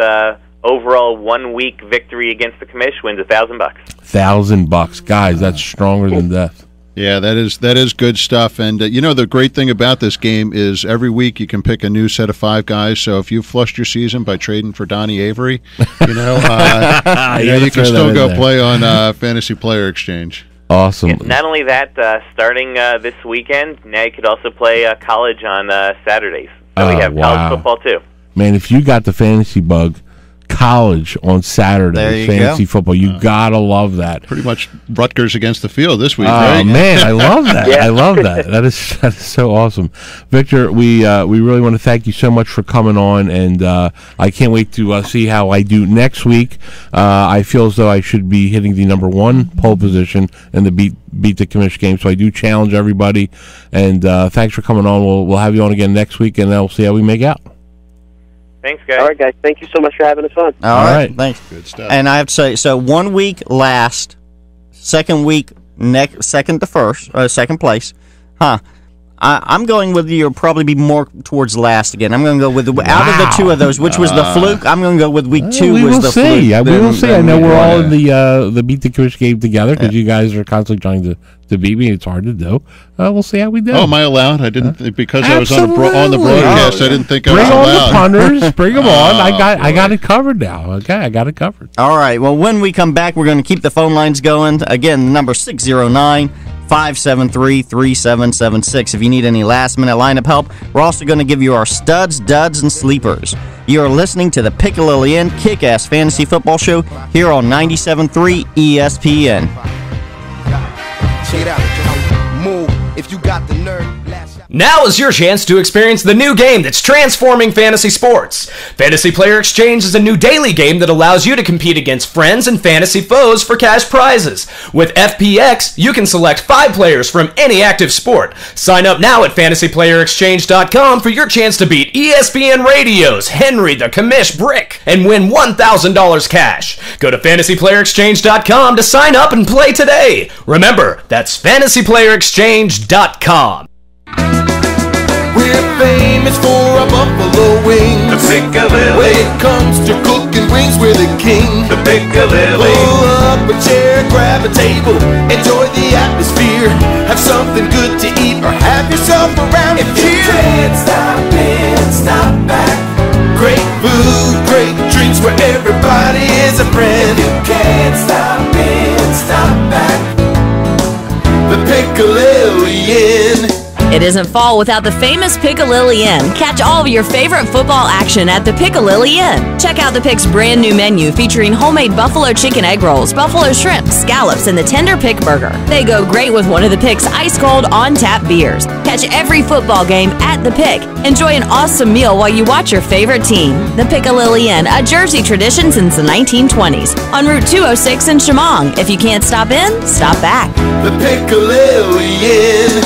overall 1 week victory against the commish wins $1,000. $1,000, guys. That's stronger than death. Yeah, that is good stuff. And, the great thing about this game is every week you can pick a new set of 5 guys. So if you flushed your season by trading for Donnie Avery, you can still go play on Fantasy Player Exchange. Awesome. Yeah, not only that, starting this weekend, now you could also play college on Saturdays. So we have college football too. Man, if you got the fantasy bug, college on Saturday, fantasy football, you gotta love that. Pretty much Rutgers against the field this week. Oh right? Man, I love that. I love that. That is so awesome, Victor. We really want to thank you so much for coming on, and I can't wait to see how I do next week. I feel as though I should be hitting the number 1 pole position in the beat the commish game, so I do challenge everybody. And thanks for coming on. We'll have you on again next week, and we'll see how we make out. Thanks, guys. All right, guys. Thank you so much for having us on. All right. Thanks. Good stuff. And I have to say, so 1 week last, second week second to first, second place. I'm going with you'll probably be more towards last again. I'm going to go with out of the two of those, which was the fluke. I'm going to go with week 2 was the fluke. We will see. I know we're all in the beat the coach game together because you guys are constantly trying to beat me. It's hard to do. We'll see how we do. Oh, am I allowed? I didn't because I was on the broadcast. I didn't think I was allowed. Bring on the punters. Bring them on. I got it covered now. Okay, I got it covered. All right. Well, when we come back, we're going to keep the phone lines going. Again, number 609-573-3776. If you need any last-minute lineup help, we're also going to give you our studs, duds, and sleepers. You're listening to the Piccalilli Inn Kick-Ass Fantasy Football Show here on 97.3 ESPN. Check it out. Move if you got the nerve. Now is your chance to experience the new game that's transforming fantasy sports. Fantasy Player Exchange is a new daily game that allows you to compete against friends and fantasy foes for cash prizes. With FPX, you can select 5 players from any active sport. Sign up now at fantasyplayerexchange.com for your chance to beat ESPN Radio's Henry the Commish Brick and win $1,000 cash. Go to fantasyplayerexchange.com to sign up and play today. Remember, that's fantasyplayerexchange.com. We're famous for our buffalo wings. The Piccalilli. When it comes to cooking wings, we're the king. The Piccalilli. Pull up a chair, grab a table, enjoy the atmosphere. Have something good to eat or have yourself around if you can't stop in, stop back. Great food, great drinks where everybody is a friend. If you can't stop in, stop back. The Piccalilli Inn. It isn't fall without the famous Piccalilli Inn. Catch all of your favorite football action at the Piccalilli Inn. Check out the Pick's brand new menu featuring homemade buffalo chicken egg rolls, buffalo shrimp, scallops, and the tender Pick Burger. They go great with one of the Pick's ice-cold on-tap beers. Catch every football game at the Pick. Enjoy an awesome meal while you watch your favorite team. The Piccalilli Inn, a Jersey tradition since the 1920s. On Route 206 in Chemong. If you can't stop in, stop back. The Piccalilli Inn.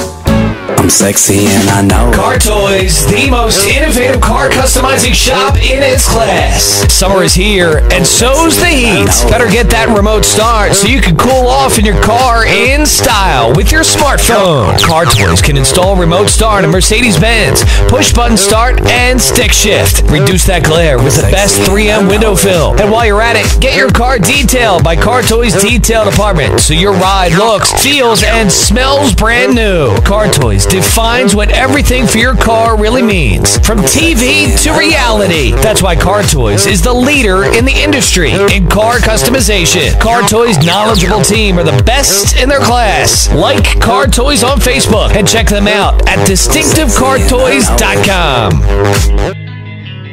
I'm sexy and I know. Car Toys, the most innovative car customizing shop in its class. Summer is here, and so's the heat. Better get that remote start so you can cool off in your car in style with your smartphone. Car Toys can install remote start in Mercedes-Benz, push-button start, and stick shift. Reduce that glare with the best 3M window film. And while you're at it, get your car detailed by Car Toys Detail Department so your ride looks, feels, and smells brand new. Car Toys defines what everything for your car really means, from TV to reality. That's why Car Toys is the leader in the industry in car customization. Car Toys' knowledgeable team are the best in their class. Like Car Toys on Facebook and check them out at distinctivecartoys.com.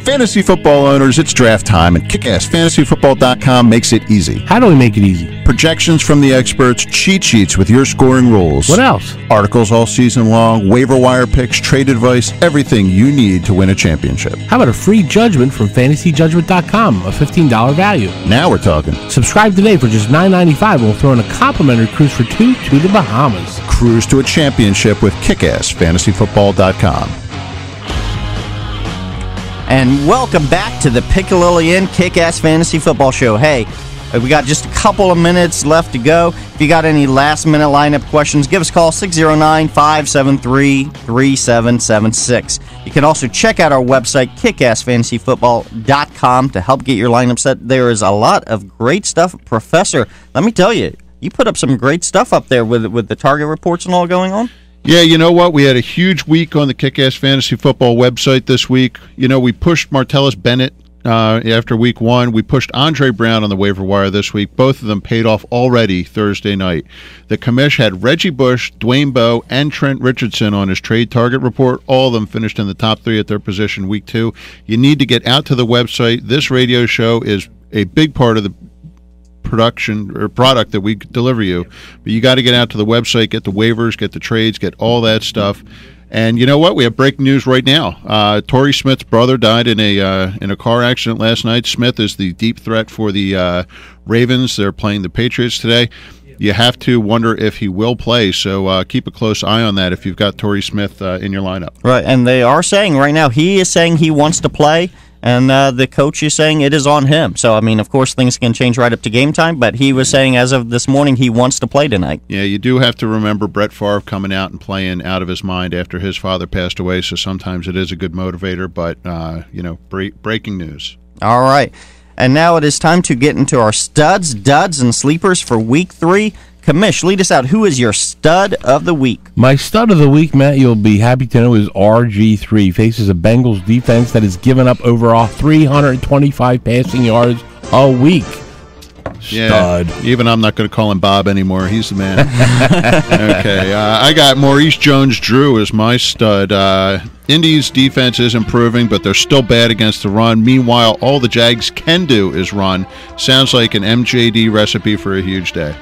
Fantasy football owners, it's draft time, and kickassfantasyfootball.com makes it easy. How do we make it easy? Projections from the experts, cheat sheets with your scoring rules. What else? Articles all season long, waiver wire picks, trade advice, everything you need to win a championship. How about a free judgment from fantasyjudgment.com, a $15 value? Now we're talking. Subscribe today for just $9.95. We'll throw in a complimentary cruise for 2 to the Bahamas. Cruise to a championship with kickassfantasyfootball.com. And welcome back to the Piccalilli Inn Kick-Ass Fantasy Football Show. Hey, we got just a couple of minutes left to go. If you got any last-minute lineup questions, give us a call, 609-573-3776. You can also check out our website, kickassfantasyfootball.com, to help get your lineup set. There is a lot of great stuff. Professor, let me tell you, you put up some great stuff up there with the target reports and all going on. Yeah, you know what? We had a huge week on the Kick-Ass Fantasy Football website this week. You know, we pushed Martellus Bennett after week 1. We pushed Andre Brown on the waiver wire this week. Both of them paid off already Thursday night. The commish had Reggie Bush, Dwayne Bowe, and Trent Richardson on his trade target report. All of them finished in the top 3 at their position week 2. You need to get out to the website. This radio show is a big part of the production or product that we deliver you, but you got to get out to the website, get the waivers, get the trades, get all that stuff. And you know what? We have breaking news right now. Torrey Smith's brother died in a car accident last night. Smith is the deep threat for the Ravens. They're playing the Patriots today. You have to wonder if he will play, so keep a close eye on that if you've got Torrey Smith in your lineup. Right, and they are saying right now he is saying he wants to play, and the coach is saying it is on him. So, I mean, of course, things can change right up to game time, but he was saying as of this morning he wants to play tonight. Yeah, you do have to remember Brett Favre coming out and playing out of his mind after his father passed away, so sometimes it is a good motivator, but, breaking news. All right. And now it is time to get into our studs, duds, and sleepers for Week 3. Commish, lead us out. Who is your stud of the week? My stud of the week, Matt, you'll be happy to know, is RG3. Faces a Bengals defense that has given up over 325 passing yards a week. Stud. Yeah, even I'm not going to call him Bob anymore. He's the man. Okay, I got Maurice Jones-Drew as my stud. Indy's defense is improving, but they're still bad against the run. Meanwhile, all the Jags can do is run. Sounds like an MJD recipe for a huge day.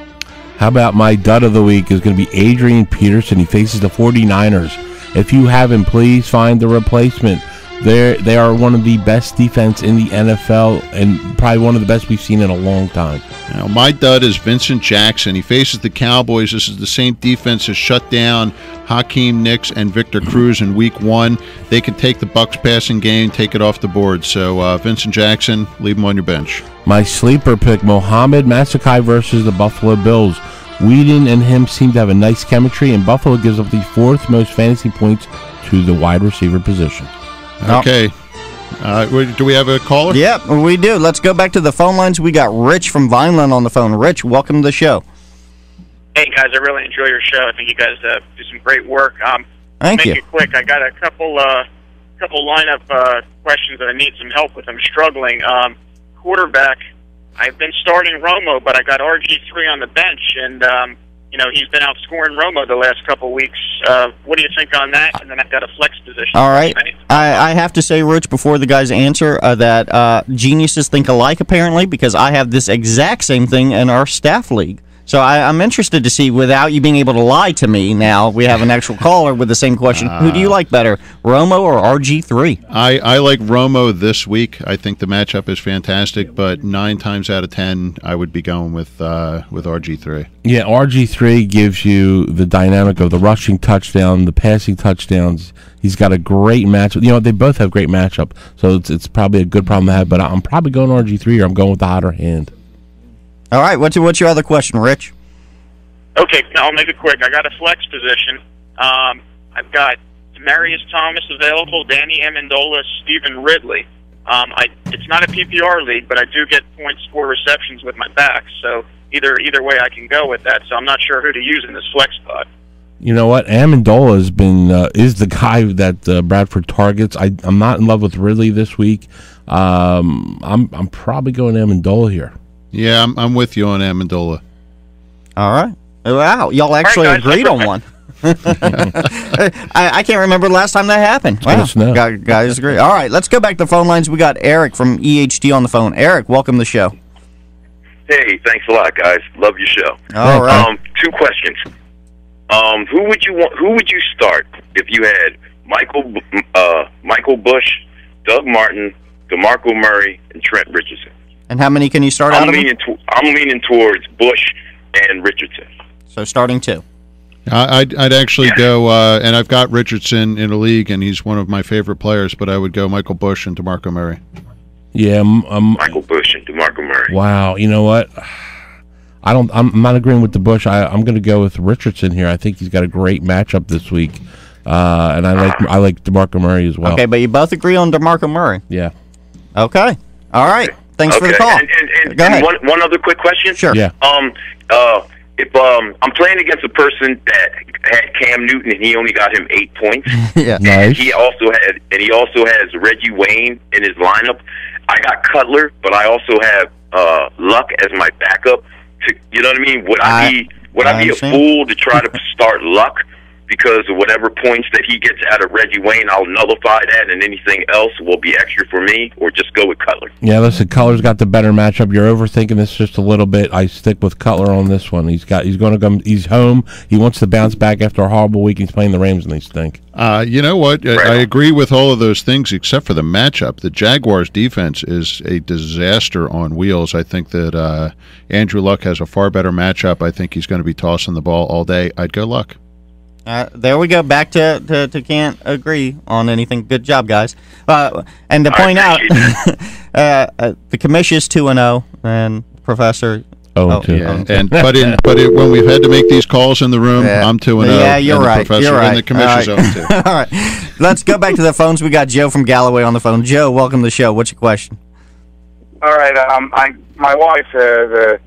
How about my dud of the week is going to be Adrian Peterson. He faces the 49ers. If you haven't, please find the replacement. They are one of the best defense in the NFL and probably one of the best we've seen in a long time. Now, my dud is Vincent Jackson. He faces the Cowboys. This is the same defense that shut down Hakeem Nicks and Victor Cruz in Week 1. They can take the Bucs passing game, take it off the board. So, Vincent Jackson, leave him on your bench. My sleeper pick, Mohamed Massakai versus the Buffalo Bills. Whedon and him seem to have a nice chemistry, and Buffalo gives up the 4th most fantasy points to the wide receiver position. Okay. Do we have a caller? Yep, we do. Let's go back to the phone lines. We got Rich from Vineland on the phone. Rich, welcome to the show. Hey, guys, I really enjoy your show. I think you guys do some great work. Thank you. Make it quick. I got a couple lineup questions that I need some help with. I'm struggling. Quarterback, I've been starting Romo, but I got RG3 on the bench, and he's been outscoring Romo the last couple weeks. What do you think on that? And then I've got a flex position. All right. I have to say, Rich, before the guys answer, that geniuses think alike, apparently, because I have this exact same thing in our staff league. So I'm interested to see, without you being able to lie to me now, we have an actual caller with the same question. Who do you like better, Romo or RG3? I like Romo this week. I think the matchup is fantastic, but 9 times out of 10, I would be going with RG3. Yeah, RG3 gives you the dynamic of the rushing touchdown, the passing touchdowns. He's got a great matchup. They both have great matchup, so it's probably a good problem to have, but I'm probably going RG3, or I'm going with the hotter hand. All right, what's your other question, Rich? Okay, I'll make it quick. I got a flex position. I've got Demaryius Thomas available, Danny Amendola, Stephen Ridley. It's not a PPR league, but I do get points for receptions with my backs. So either way, I can go with that. So I'm not sure who to use in this flex spot. You know what? Amendola has been is the guy that Bradford targets. I'm not in love with Ridley this week. I'm probably going Amendola here. Yeah, I'm with you on Amendola. All right. Wow, y'all actually agreed on one. I can't remember the last time that happened. Wow, guys agree. All right, let's go back to the phone lines. We got Eric from EHT on the phone. Eric, welcome to the show. Hey, thanks a lot, guys. Love your show. All right. 2 questions. Who would you start if you had Michael Bush, Doug Martin, DeMarco Murray, and Trent Richardson? And how many can you start out of them? I'm leaning towards Bush and Richardson. So starting 2. I'd actually go, and I've got Richardson in a league, and he's one of my favorite players, but I would go Michael Bush and DeMarco Murray. Yeah, Michael Bush and DeMarco Murray. Wow, you know what? I'm not agreeing with the Bush. I'm going to go with Richardson here. I think he's got a great matchup this week, and I like DeMarco Murray as well. Okay, but you both agree on DeMarco Murray. Yeah. Okay. All right. Thanks for the call. And go ahead. One other quick question. Sure. Yeah. If I'm playing against a person that had Cam Newton and he only got him 8 points, yeah, nice. He also has Reggie Wayne in his lineup. I got Cutler, but I also have Luck as my backup. You know what I mean? Would I be a fool to try to start Luck because of whatever points that he gets out of Reggie Wayne? I'll nullify that, and anything else will be extra for me, or just go with Cutler. Yeah, listen, Cutler's got the better matchup. You're overthinking this just a little bit. I stick with Cutler on this one. He's going to come. He's home. He wants to bounce back after a horrible week. He's playing the Rams, and they stink. You know what? I agree with all of those things except for the matchup. The Jaguars' defense is a disaster on wheels. I think that Andrew Luck has a far better matchup. I think he's going to be tossing the ball all day. I'd go Luck. There we go. Back to can't agree on anything. Good job, guys. And to point out, the commission is 2-0, and Professor. Yeah. But when we've had to make these calls in the room, I'm 2-0. Yeah, you're right. Professor and the commission's 0-2. All right. Let's go back to the phones. We got Joe from Galloway on the phone. Joe, welcome to the show. What's your question? All right. My wife, the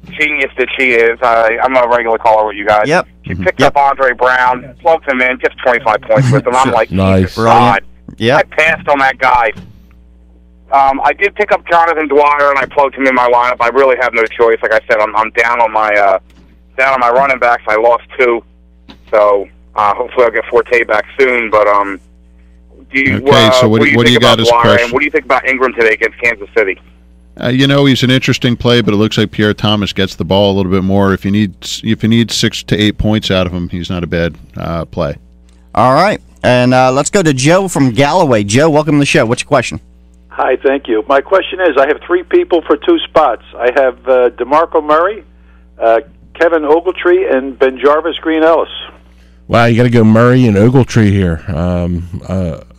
genius that she is, I'm a regular caller with you guys. Yep. She picked up Andre Brown, plugged him in, gets 25 points with him. I'm like, nice. God. Yeah. I passed on that guy. I did pick up Jonathan Dwyer, and I plugged him in my lineup. I really have no choice. Like I said, I'm down on my running backs. I lost 2, so hopefully I'll get Forte back soon. But so what do you got as a question? And what do you think about Ingram today against Kansas City? He's an interesting play, but it looks like Pierre Thomas gets the ball a little bit more. If you need 6 to 8 points out of him, he's not a bad play. All right, and let's go to Joe from Galloway. Joe, welcome to the show. What's your question? Hi, thank you. My question is, I have 3 people for 2 spots. I have DeMarco Murray, Kevin Ogletree, and Ben Jarvis Green Ellis. Wow, you got to go Murray and Ogletree here.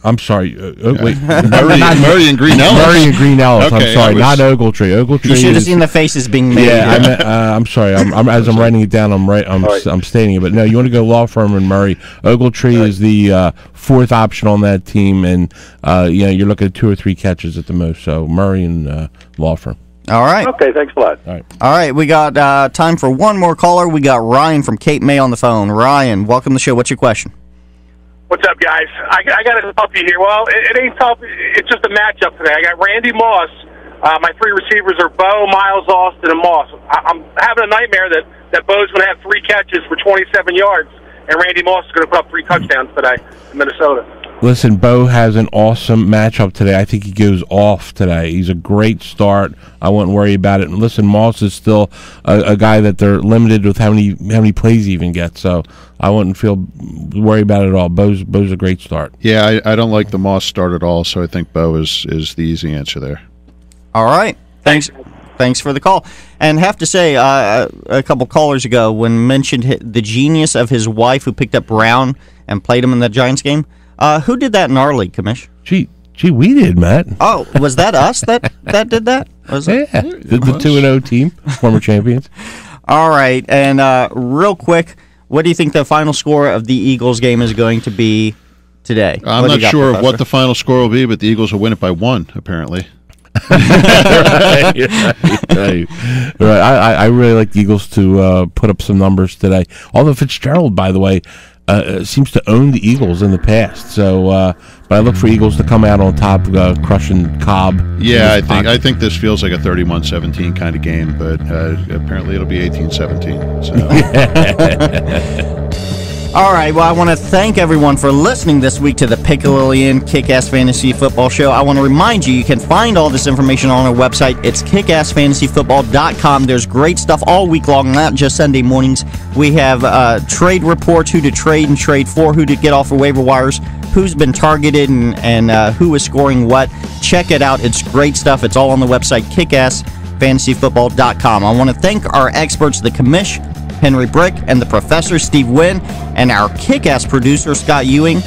I'm sorry. Wait, Murray and Green Ellis. Murray and Green Ellis. Okay, I'm sorry, not Ogletree. Ogletree. You should have seen the faces being made. Yeah, I'm sorry. As I'm writing it down, I'm stating it. But no, you want to go Law Firm and Murray. Ogletree is the 4th option on that team, and you're looking at 2 or 3 catches at the most. So Murray and Law Firm. All right. Okay, thanks a lot. All right, we got time for one more caller. We got Ryan from Cape May on the phone. Ryan, welcome to the show. What's your question? What's up, guys? I got a toughie here. Well, it ain't tough. It's just a matchup today. I got Randy Moss. My 3 receivers are Bo, Miles Austin, and Moss. I'm having a nightmare that Bo's going to have 3 catches for 27 yards, and Randy Moss is going to put up 3 touchdowns today in Minnesota. Listen, Bo has an awesome matchup today. I think he goes off today. He's a great start. I wouldn't worry about it. And listen, Moss is still a guy that they're limited with how many plays he even gets. So I wouldn't worry about it at all. Bo's a great start. Yeah, I don't like the Moss start at all. So I think Bo is the easy answer there. All right. Thanks for the call. And have to say, a couple callers ago, when mentioned the genius of his wife who picked up Brown and played him in the Giants game. Who did that in our league, Commish? Gee, we did, Matt. Oh, was that us that did that? Was it? Yeah, the 2-0 team, former champions. All right, and real quick, what do you think the final score of the Eagles game is going to be today? I'm not sure of what the final score will be, but the Eagles will win it by 1, apparently. Right. I really like the Eagles to put up some numbers today. Although Fitzgerald, by the way, seems to own the Eagles in the past. So, but I look for Eagles to come out on top, crushing Cobb. Yeah, I think this feels like a 31-17 kind of game, but apparently it'll be 18-17. So. All right, well, I want to thank everyone for listening this week to the Pick-A-Lillian Kick-Ass Fantasy Football Show. I want to remind you can find all this information on our website. It's kickassfantasyfootball.com. There's great stuff all week long, not just Sunday mornings. We have trade reports, who to trade and trade for, who to get off of waiver wires, who's been targeted, and who is scoring what. Check it out. It's great stuff. It's all on the website, kickassfantasyfootball.com. I want to thank our experts, the Commish, Henry Brick, and the Professor, Steve Wynn, and our kick-ass producer, Scott Ewing.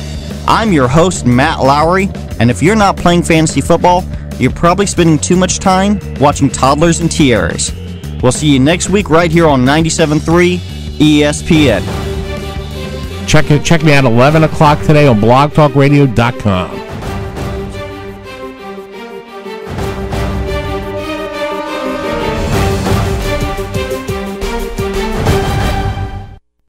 I'm your host, Matt Lowry, and if you're not playing fantasy football, you're probably spending too much time watching toddlers and tiaras. We'll see you next week right here on 97.3 ESPN. Check me out at 11 o'clock today on blogtalkradio.com.